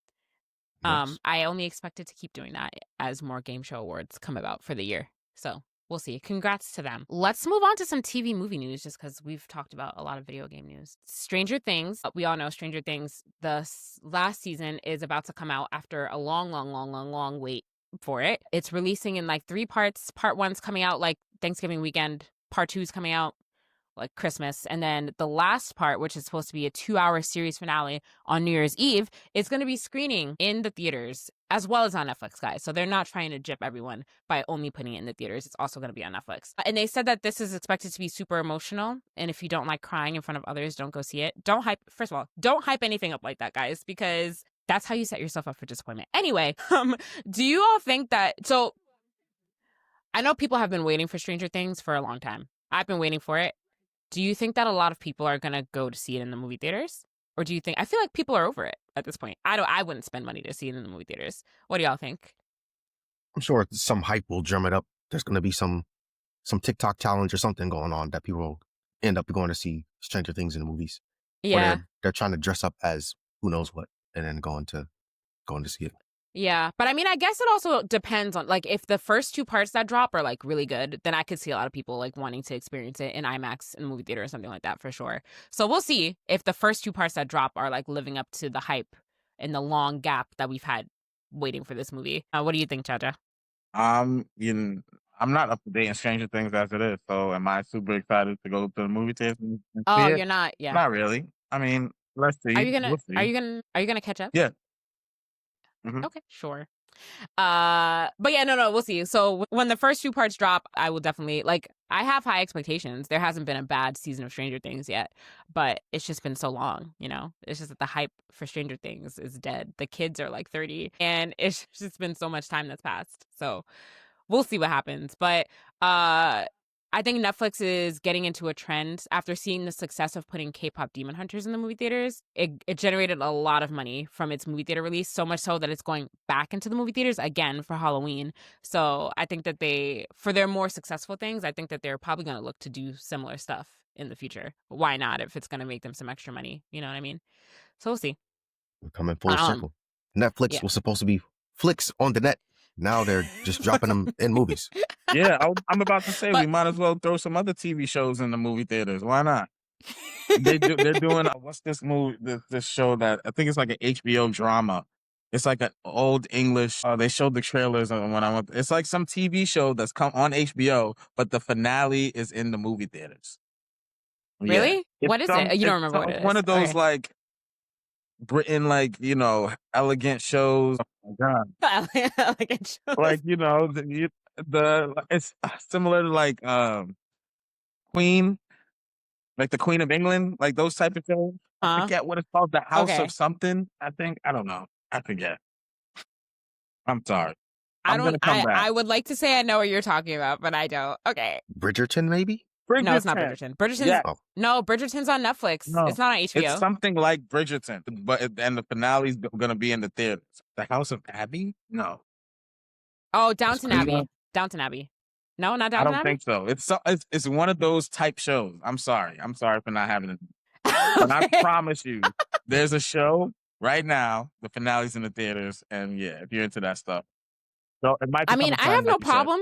Yes. I only expect it to keep doing that as more game show awards come about for the year. So we'll see. Congrats to them. Let's move on to some TV movie news just because we've talked about a lot of video game news. Stranger Things. We all know Stranger Things. The last season is about to come out after a long wait for it. It's releasing in like 3 parts. Part 1's coming out like Thanksgiving weekend. Part 2's coming out like Christmas. And then the last part, which is supposed to be a 2-hour series finale on New Year's Eve, is going to be screening in the theaters as well as on Netflix, guys. So they're not trying to gyp everyone by only putting it in the theaters. It's also going to be on Netflix. And they said that this is expected to be super emotional. And if you don't like crying in front of others, don't go see it. First of all, don't hype anything up like that, guys, because that's how you set yourself up for disappointment. Anyway, do you all think that, so I know people have been waiting for Stranger Things for a long time. I've been waiting for it. Do you think that a lot of people are going to go to see it in the movie theaters? Or do you think, I feel like people are over it at this point. I wouldn't spend money to see it in the movie theaters. What do y'all think? I'm sure some hype will drum it up. There's going to be some TikTok challenge or something going on that people will end up going to see Stranger Things in the movies. Yeah. Or they're trying to dress up as who knows what and then going to see it. Yeah. But I mean, I guess it also depends on, like, if the first 2 parts that drop are like really good, then I could see a lot of people like wanting to experience it in IMAX in the movie theater or something like that for sure. So we'll see if the first 2 parts that drop are like living up to the hype and the long gap that we've had waiting for this movie. What do you think, Chacha? I'm not up to date in Stranger Things as it is, so am I super excited to go to the movie theater and see Oh, it? you're not. Yeah. Not really. I mean, let's see. Are you gonna We'll see. are you gonna catch up? Yeah. Mhm. Okay, sure. But yeah, no, we'll see. So when the first 2 parts drop, I will definitely, like, I have high expectations. There hasn't been a bad season of Stranger Things yet, but it's just been so long, you know? It's just that the hype for Stranger Things is dead. The kids are like 30 and it's just been so much time that's passed. So we'll see what happens. But I think Netflix is getting into a trend after seeing the success of putting K-pop Demon Hunters in the movie theaters. It generated a lot of money from its movie theater release, so much so that it's going back into the movie theaters again for Halloween. So I think that for their more successful things, I think that they're probably going to look to do similar stuff in the future. Why not if it's going to make them some extra money? You know what I mean? So we'll see. We're coming full circle. Netflix was supposed to be flicks on the net. Now they're just dropping them in movies. Yeah, I'm about to say we might as well throw some other TV shows in the movie theaters. Why not? They're doing what's this movie? This show that I think it's like an HBO drama. It's like an old English. They showed the trailers when I went. It's like some TV show that's come on HBO, but the finale is in the movie theaters. Really? Yeah. What is it? You don't remember what it is? One of those like Britain, like, elegant shows. Oh my God. Elegant shows. Like, it's similar to like Queen, like the Queen of England, like those type of shows. I forget what it's called. The House Okay. of something, I think. I don't know. I forget. I'm sorry. I I'm don't. gonna come back. I would like to say I know what you're talking about, but I don't. Okay. Bridgerton, maybe? No, it's not Bridgerton. Bridgerton's Yeah. Oh. no, Bridgerton's on Netflix. No. It's not on HBO. It's something like Bridgerton, and the finale's gonna be in the theaters. The House of Abbey? No. Oh, Downton Queen Abbey. of- Downton Abbey. No, not I Downton don't Abbey. think so. It's one of those type shows. I'm sorry for not having it. But I Okay. promise you, there's a show right now. The finale's in the theaters, and yeah, if you're into that stuff, so it might. I mean, become a I trend, have no like you said. problem.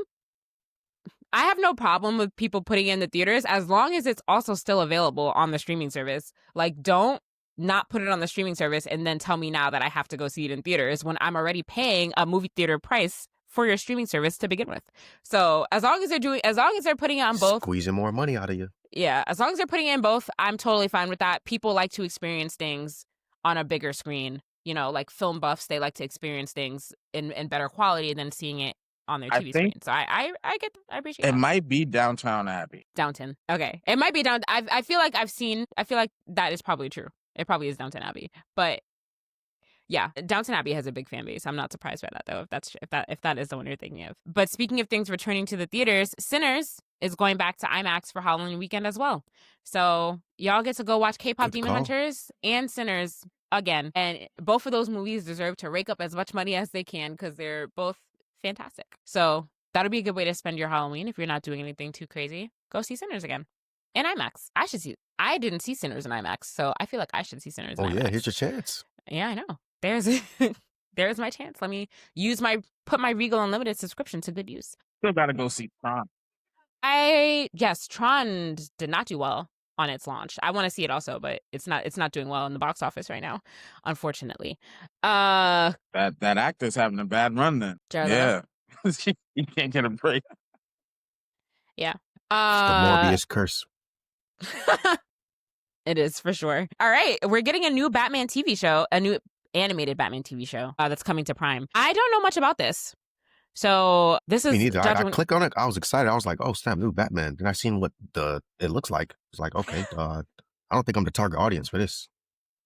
I have no problem with people putting it in the theaters as long as it's also still available on the streaming service. Like, don't not put it on the streaming service and then tell me now that I have to go see it in theaters when I'm already paying a movie theater price for your streaming service to begin with. So as long as they're putting it on both, Squeezing more money out of you. yeah, as long as they're putting it in both, I'm totally fine with that. People like to experience things on a bigger screen. You know, like film buffs, they like to experience things in better quality than seeing it on their I TV think screen. So I appreciate it that. might be Downtown Abbey. Downton. Okay. It might be down. I feel like that is probably true. It probably is Downton Abbey. But yeah, Downton Abbey has a big fan base. I'm not surprised by that though, if that is the one you're thinking of. But speaking of things returning to the theaters, Sinners is going back to IMAX for Halloween weekend as well. So y'all get to go watch K-pop Good Demon call. Hunters and Sinners again. And both of those movies deserve to rake up as much money as they can because they're both fantastic. So that'll be a good way to spend your Halloween if you're not doing anything too crazy. Go see Sinners again in IMAX. I didn't see Sinners in IMAX, so I feel like I should see Sinners in Oh, IMAX. yeah, here's your chance. Yeah, I know. There's my chance. Let me put my Regal Unlimited subscription to good use. Still gotta go see Tron. Yes, Tron did not do well on its launch. I want to see it also, but it's not doing well in the box office right now, unfortunately. That actor's having a bad run then. Jaja. Yeah. He can't get a break. Yeah. The Morbius curse. It is for sure. All right, we're getting a new Batman TV show, a new animated Batman TV show that's coming to Prime. I don't know much about this. So this is Me neither. Jaja, I clicked on it. I was excited. I was like, oh, snap, new Batman. Then I seen what it looks like. It's like, okay, I don't think I'm the target audience for this.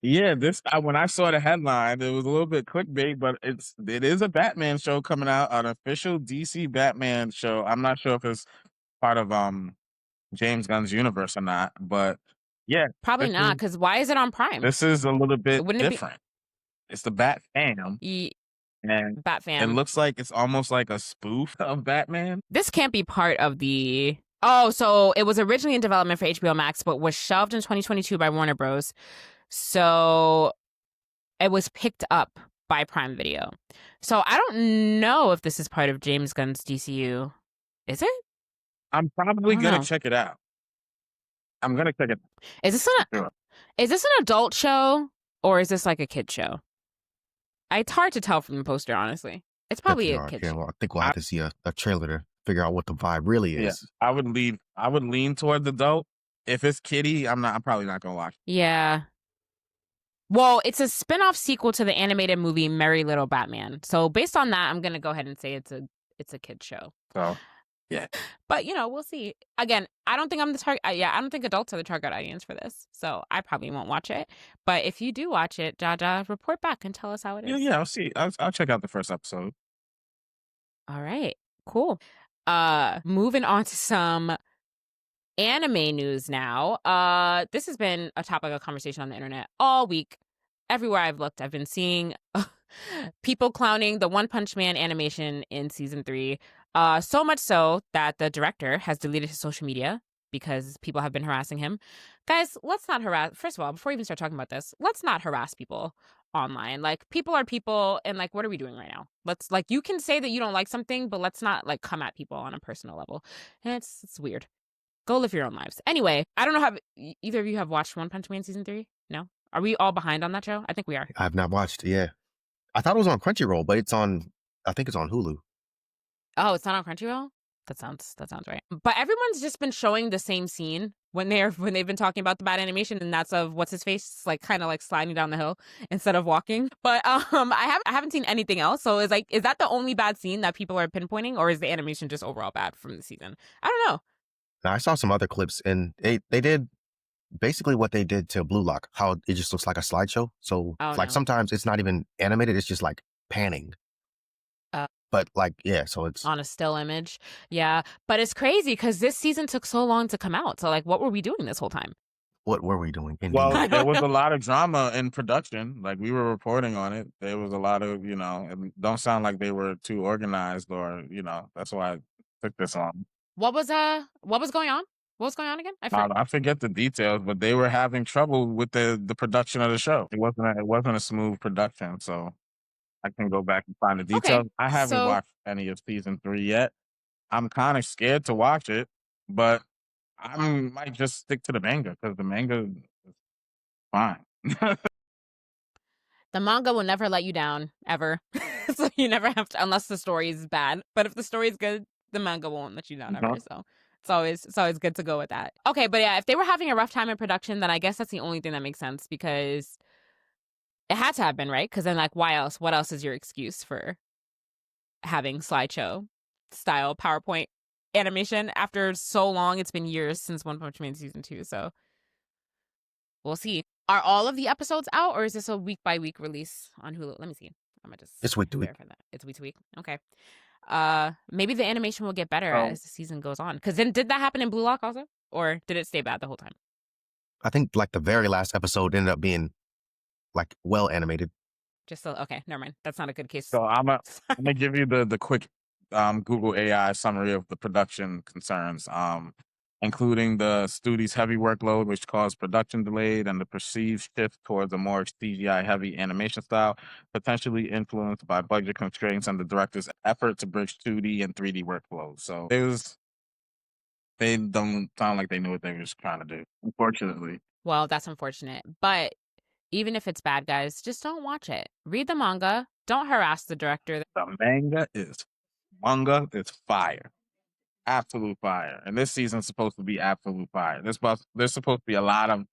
Yeah, when I saw the headline, it was a little bit clickbait, but it is a Batman show coming out, an official DC Batman show. I'm not sure if it's part of James Gunn's universe or not, but yeah, probably not, because why is it on Prime? This is a little bit Wouldn't it be- different. It's the Bat Fam, and Bat it Fam. looks like it's almost like a spoof of Batman. This can't be part of the. Oh, so it was originally in development for HBO Max, but was shelved in 2022 by Warner Bros. So it was picked up by Prime Video. So I don't know if this is part of James Gunn's DCU. Is it? I'm probably I don't gonna know. check it out. I'm gonna check it. Is this Sure. is this an adult show or is this like a kid show? It's hard to tell from the poster, honestly. It's probably a kid show. Well, I think we'll have to see a trailer to figure out what the vibe really Yeah, is. I would lean toward the adult. If it's kiddie, I'm probably not gonna watch it. Yeah. Well, it's a spin-off sequel to the animated movie Merry Little Batman. So based on that, I'm gonna go ahead and say it's a kid show. So yeah. But we'll see. Again, I don't think I'm the target. I don't think adults are the target audience for this, so I probably won't watch it. But if you do watch it, Jaja, report back and tell us how it is. Yeah, I'll see. I'll check out the first episode. All right, cool. Moving on to some anime news now. This has been a topic of conversation on the internet all week. Everywhere I've looked, I've been seeing people clowning the One Punch Man animation in season 3. So much so that the director has deleted his social media because people have been harassing him. Guys, let's not harass. First of all, before we even start talking about this, let's not harass people online. Like, people are people, and like, what are we doing right now? Let's you can say that you don't like something, but let's not come at people on a personal level. And it's weird. Go live your own lives. Anyway, I don't know how either of you have watched One Punch Man season 3. No, are we all behind on that show? I think we are. I've not watched. Yeah, I thought it was on Crunchyroll, but I think it's on Hulu. Oh, it's not on Crunchyroll? That sounds right. But everyone's just been showing the same scene when they've been talking about the bad animation, and that's of what's his face kind of sliding down the hill instead of walking. But I haven't seen anything else. So is that the only bad scene that people are pinpointing, or is the animation just overall bad from the season? I don't know. Now, I saw some other clips, and they did basically what they did to Blue Lock, how it just looks like a slideshow. So Oh like no. sometimes it's not even animated, it's just like panning. But like, yeah, so it's On a still image. Yeah. But it's crazy because this season took so long to come out. So like what were we doing this whole time? what were we doing? Well, I Indeed. there don't was know. a lot of drama in production. Like we were reporting on it. There was a lot of, it don't sound like they were too organized or, that's why I took this on. What was going on? What was going on again? I forget the details, but they were having trouble with the production of the show. It wasn't a smooth production, so I can go back and find the Okay. details. I haven't So watched any of season 3 yet. I'm kind of scared to watch it, but I might just stick to the manga because the manga is fine. the manga will never let you down ever. So you never have to, unless the story is bad. But if the story is good, the manga won't let you down ever. So it's always good to go with that. Okay, but yeah, if they were having a rough time in production, then I guess that's the only thing that makes sense because it had to have been, right? Because then like why else? What else is your excuse for having slideshow style PowerPoint animation after so long? It's been years since One Punch Man season 2, so we'll see. Are all of the episodes out, or is this a week by week release on Hulu? Let me see. I'm gonna just It's week to week. verify that. It's week to week. Okay. Maybe the animation will get better Oh. as the season goes on. Because then, did that happen in Blue Lock also, or did it stay bad the whole time? I think like the very last episode ended up being like well animated. Just so okay, never mind. That's not a good case. So I'm gonna give you the quick Google AI summary of the production concerns, including the studio's heavy workload, which caused production delayed, and the perceived shift towards a more CGI heavy animation style, potentially influenced by budget constraints and the director's effort to bridge 2D and 3D workflows. So they don't sound like they knew what they were trying to do, unfortunately. Well, that's unfortunate. But even if it's bad, guys, just don't watch it. Read the manga. Don't harass the director. The manga is fire. Absolute fire. And this season's supposed to be absolute fire. There's supposed to be a lot of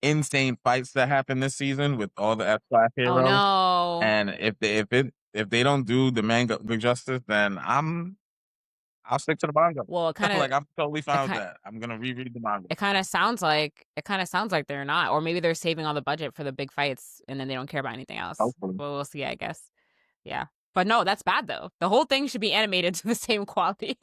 insane fights that happen this season with all the F-class heroes. Oh no. And if they don't do the manga big justice, then I'll stick to the manga. Well, it kind of like I'm totally fine with that. I'm gonna reread the manga. it kind of sounds like they're not, or maybe they're saving all the budget for the big fights and then they don't care about anything else. Hopefully. Well, we'll see, I guess. Yeah. But no, that's bad though. The whole thing should be animated to the same quality.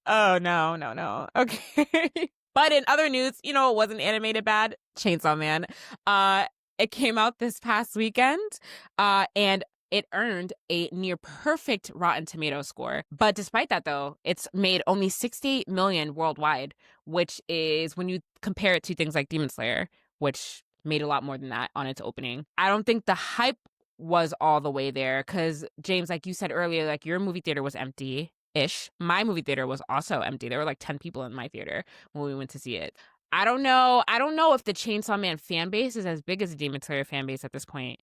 Oh no. Okay. But in other news, it wasn't animated bad. Chainsaw Man. It came out this past weekend. And it earned a near perfect Rotten Tomatoes score. But despite that, though, it's made only 68 million worldwide, which is when you compare it to things like Demon Slayer, which made a lot more than that on its opening. I don't think the hype was all the way there because, James, like you said earlier, like your movie theater was empty-ish. My movie theater was also empty. There were like 10 people in my theater when we went to see it. I don't know if the Chainsaw Man fan base is as big as the Demon Slayer fan base at this point.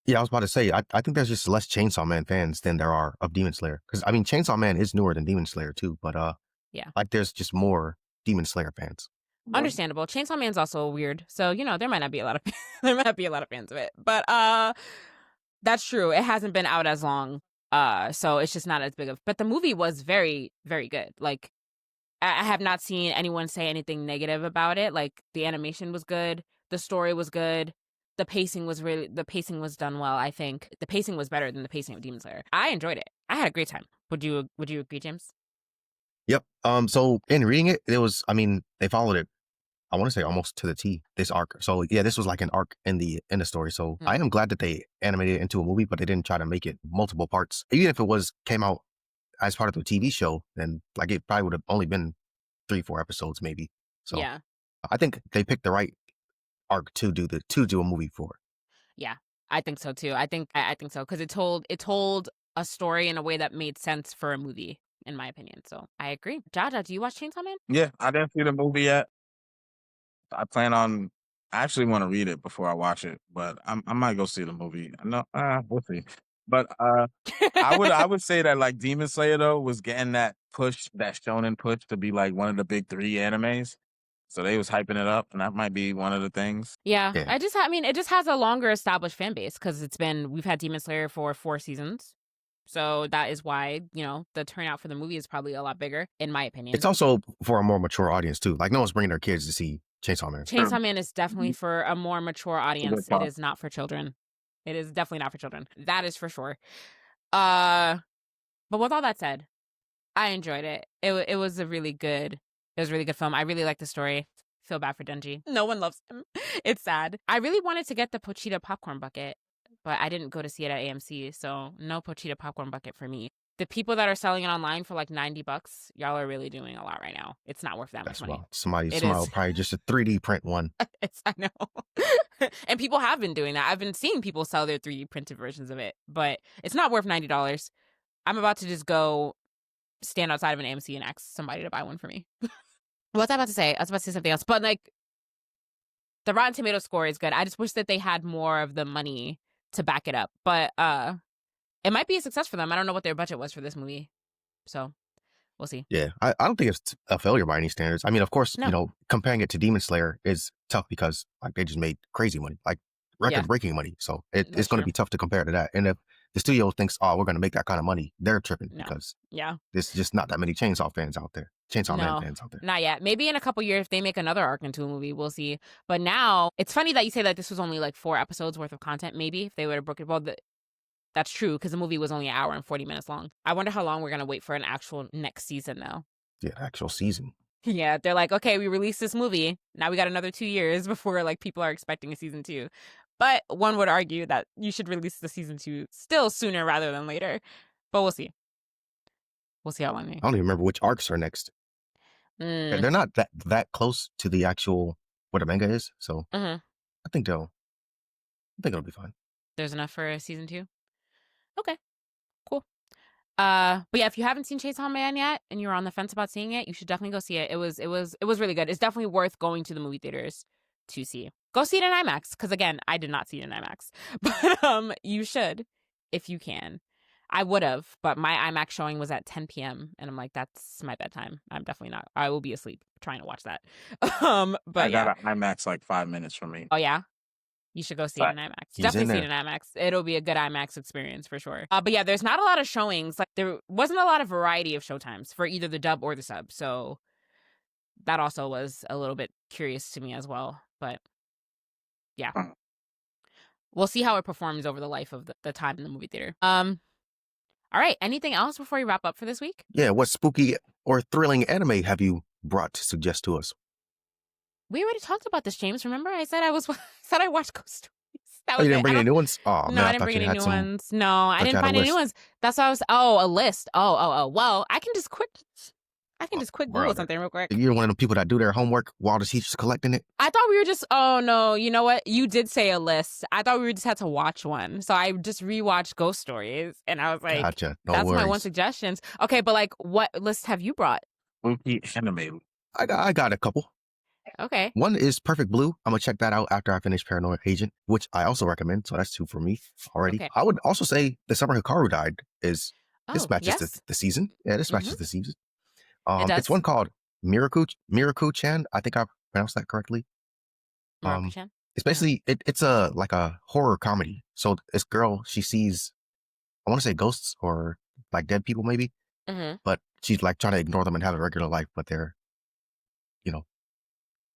Yeah, I was about to say, I think there's just less Chainsaw Man fans than there are of Demon Slayer. Because, I mean, Chainsaw Man is newer than Demon Slayer, too. But, yeah, like, there's just more Demon Slayer fans. Understandable. Chainsaw Man's also weird. So, there might not be a lot of fans of it. But, that's true. It hasn't been out as long. So it's just not as big of, but the movie was very, very good. Like, I have not seen anyone say anything negative about it. Like, the animation was good. The story was good. The pacing was done well. I think the pacing was better than the pacing of Demon Slayer. I enjoyed it. I had a great time. Would you agree, James? Yep. So in reading it, they followed it, I want to say almost to the T, this arc. So yeah, this was like an arc in the story. So I am glad that they animated it into a movie, but they didn't try to make it multiple parts. Even if it came out as part of the TV show, then like it probably would have only been 3-4 episodes maybe. So yeah, I think they picked the right arc to do a movie for. Yeah, I think so too. I think so because it told a story in a way that made sense for a movie, in my opinion. So I agree. Jaja, do you watch Chainsaw Man? Yeah, I didn't see the movie yet. I actually want to read it before I watch it, but I might go see the movie. No, we'll see. But I would say that like Demon Slayer though was getting that push, that shonen push to be like one of the big 3 animes. So they was hyping it up, and that might be one of the things. Yeah. It just has a longer established fan base because we've had Demon Slayer for 4 seasons. So that is why, the turnout for the movie is probably a lot bigger, in my opinion. It's also for a more mature audience too. Like no one's bringing their kids to see Chainsaw Man. Chainsaw Man is definitely for a more mature audience. It call. is not for children. It is definitely not for children. That is for sure. But with all that said, I enjoyed it. It was a really good film. I really like the story. Feel bad for Denji. No one loves him. It's sad. I really wanted to get the Pochita popcorn bucket, but I didn't go to see it at AMC, so no Pochita popcorn bucket for me. The people that are selling it online for like $90, y'all are really doing a lot right now. It's not worth that much money. Well, somebody will probably just a 3D print one. I know. And people have been doing that. I've been seeing people sell their 3D printed versions of it, but it's not worth $90. I'm about to just go stand outside of an AMC and ask somebody to buy one for me. What was I about to say? I was about to say something else. But like, the Rotten Tomatoes score is good. I just wish that they had more of the money to back it up. But it might be a success for them. I don't know what their budget was for this movie. So we'll see. Yeah, I don't think it's a failure by any standards. I mean, of course, comparing it to Demon Slayer is tough because like they just made crazy money, like record-breaking money. So it's going to be tough to compare to that. And if the studio thinks, oh, we're going to make that kind of money, they're tripping because there's just not that many Chainsaw fans out there. Chainsaw Man fans out there. Not yet. Maybe in a couple years, if they make another arc into a movie, we'll see. But now, it's funny that you say that this was only like 4 episodes worth of content, maybe, if they would have broken it. Well, that's true, because the movie was only 1 hour and 40 minutes long. I wonder how long we're going to wait for an actual next season, though. Yeah, actual season. Yeah, they're like, okay, we released this movie. Now we got another 2 years before like people are expecting a season 2. But one would argue that you should release the season 2 still sooner rather than later. But we'll see. We'll see how long I don't even remember which arcs are next. They're not that close to the actual what a manga is, so I think it'll be fine. There's enough for a season 2. Okay, cool. But yeah, if you haven't seen Chainsaw Man yet and you're on the fence about seeing it, you should definitely go see it. It was really good. It's definitely worth going to the movie theaters to see. Go see it in IMAX, because again, I did not see it in IMAX, but you should if you can. I would have, but my IMAX showing was at 10 p.m. and I'm like, that's my bedtime. I'm definitely not. I will be asleep trying to watch that. But I got an IMAX like 5 minutes from me. Oh yeah. You should go see it in IMAX. Definitely see it in IMAX. It'll be a good IMAX experience for sure. But yeah, there's not a lot of showings. Like there wasn't a lot of variety of showtimes for either the dub or the sub. So that also was a little bit curious to me as well. But yeah, we'll see how it performs over the life of the time in the movie theater. All right. Anything else before we wrap up for this week? Yeah. What spooky or thrilling anime have you brought to suggest to us? We already talked about this, James. Remember, I said I watched Ghost Stories. That was you didn't bring any new ones? Oh, no, man, I didn't bring any new ones. No, I didn't find any new ones. That's why I was. Oh, a list. Oh. Well, I can just quick Google something real quick. You're one of the people that do their homework while the teacher's collecting it. I thought we were just. Oh no, you know what? You did say a list. I thought we just had to watch one, so I just rewatched Ghost Stories, and I was like, gotcha. No that's worries. my one suggestions. Okay, but like, what list have you brought? Spooky anime. I got a couple. Okay. One is Perfect Blue. I'm gonna check that out after I finish Paranoid Agent, which I also recommend. So that's 2 for me already. Okay. I would also say The Summer Hikaru Died this matches the season. Yeah, this matches the season. It's one called Miraku-chan. I think I pronounced that correctly. Miraku-chan? It's basically it's a like a horror comedy. So this girl, she sees, I want to say ghosts or like dead people maybe, but she's like trying to ignore them and have a regular life, but they're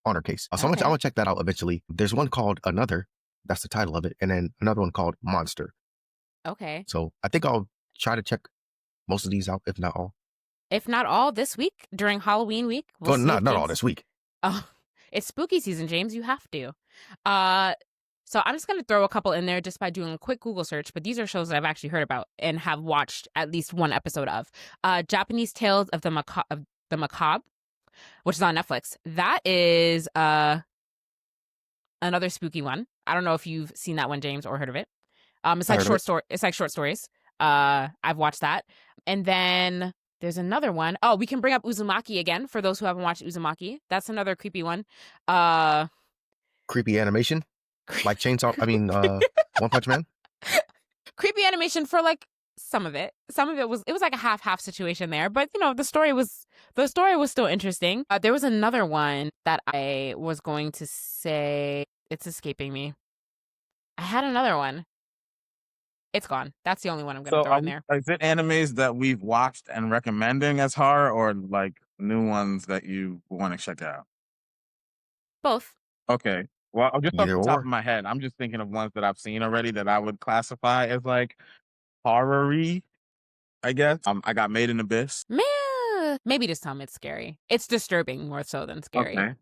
on her case. So I'm gonna check that out eventually. There's one called Another. That's the title of it, and then another one called Monster. Okay. So I think I'll try to check most of these out, if not all. If not all this week during Halloween week. Well, not all this week. Oh, it's spooky season, James. You have to. So I'm just going to throw a couple in there just by doing a quick Google search. But these are shows that I've actually heard about and have watched at least one episode of. Japanese Tales of the Macabre, which is on Netflix. That is another spooky one. I don't know if you've seen that one, James, or heard of it. It's like short stories. I've watched that. And then there's another one. Oh, we can bring up Uzumaki again for those who haven't watched Uzumaki. That's another creepy one. Creepy animation? Like One Punch Man? Creepy animation for like some of it. Some of it was like a half situation there, but the story was still interesting. There was another one that I was going to say, it's escaping me. I had another one. It's gone. That's the only one I'm gonna So throw in there. is it animes that we've watched and recommending as horror, or like new ones that you want to check out? Both. Okay. Well, just off Either the top of or. my head, I'm just thinking of ones that I've seen already that I would classify as like horror-y, I guess. I got Made in Abyss. Man, maybe just tell me it's scary. It's disturbing more so than scary. Okay.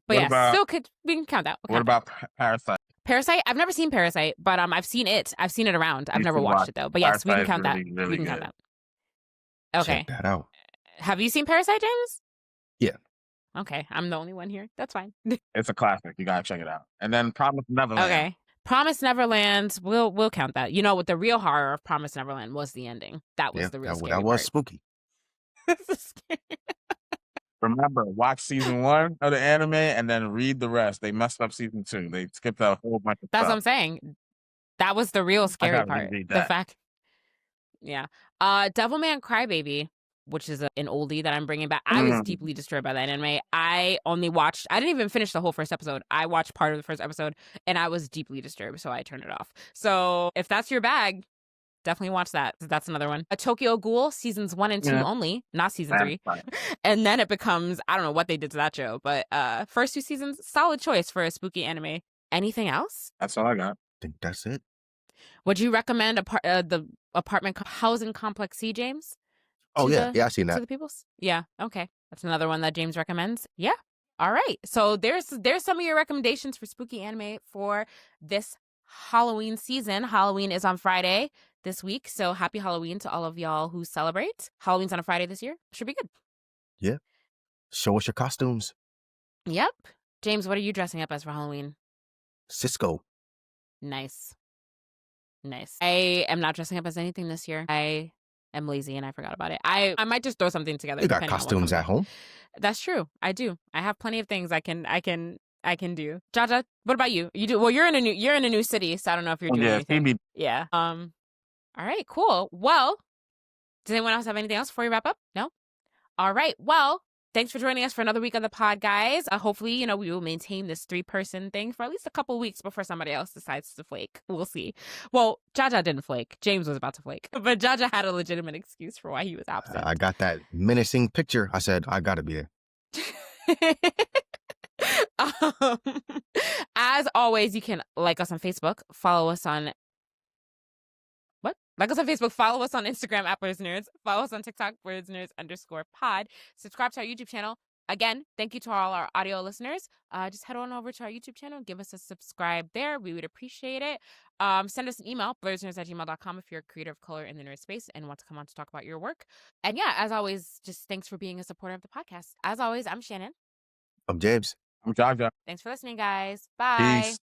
But What yeah, about still could we can count that. what about Parasite? Parasite? I've never seen Parasite, but I've seen it. I've seen it around. I've You never should watched watch it though. But yes, we can Parasite is count that. really, really We can count good. that. Check Okay. that out. Have you seen Parasite, James? Yeah. Okay, I'm the only one here. That's fine. It's a classic. You gotta check it out. And then Promise Neverland. Okay. Promise Neverland, we'll count that. You know what the real horror of Promise Neverland was the ending. That was Yeah, the real that, scary that was part. spooky. Remember, watch season 1 of the anime and then read the rest. They messed up season 2. They skipped a whole bunch of That's stuff. what I'm saying. That was the real scary gotta part. reread The that. fact. Yeah. Devilman Crybaby, which is an oldie that I'm bringing back. I was deeply disturbed by that anime. I didn't even finish the whole first episode. I watched part of the first episode and I was deeply disturbed, so I turned it off. So if that's your bag, definitely watch that. That's another one. A Tokyo Ghoul, seasons 1 and 2 only, not season 3. And then it becomes, I don't know what they did to that show, but first 2 seasons, solid choice for a spooky anime. Anything else? That's all I got. I think that's it. Would you recommend the apartment housing complex C, James? Oh, yeah. Yeah, I seen To that. the peoples? Yeah. Okay. That's another one that James recommends. Yeah. All right. So there's some of your recommendations for spooky anime for this Halloween season. Halloween is on Friday this week. So happy Halloween to all of y'all who celebrate. Halloween's on a Friday this year. Should be good. Yeah. Show us your costumes. Yep. James, what are you dressing up as for Halloween? Cisco. Nice. I am not dressing up as anything this year. I am lazy and I forgot about it. I might just throw something together. You got depending on what costumes comes at up. home? That's true. I do. I have plenty of things I can do. Jaja, what about you? You do well. You're in a new city, so I don't know if you're doing anything. Phoebe. Yeah. All right. Cool. Well, does anyone else have anything else before we wrap up? No. All right. Well, thanks for joining us for another week of the pod, guys. Hopefully, we will maintain this 3-person thing for at least a couple weeks before somebody else decides to flake. We'll see. Well, Jaja didn't flake. James was about to flake. But Jaja had a legitimate excuse for why he was absent. I got that menacing picture. I said, I got to be there. As always, you can like us on Facebook, follow us on Facebook, follow us on Instagram at Blerds Nerds, follow us on TikTok, BlerdsNerds_pod, subscribe to our YouTube channel. Again, thank you to all our audio listeners. Just head on over to our YouTube channel, give us a subscribe there. We would appreciate it. Send us an email, blerdsnerds@gmail.com, if you're a creator of color in the nerd space and want to come on to talk about your work. And yeah, as always, just thanks for being a supporter of the podcast. As always, I'm Shannon. I'm James. I'm Jaja. Thanks for listening, guys. Bye. Peace.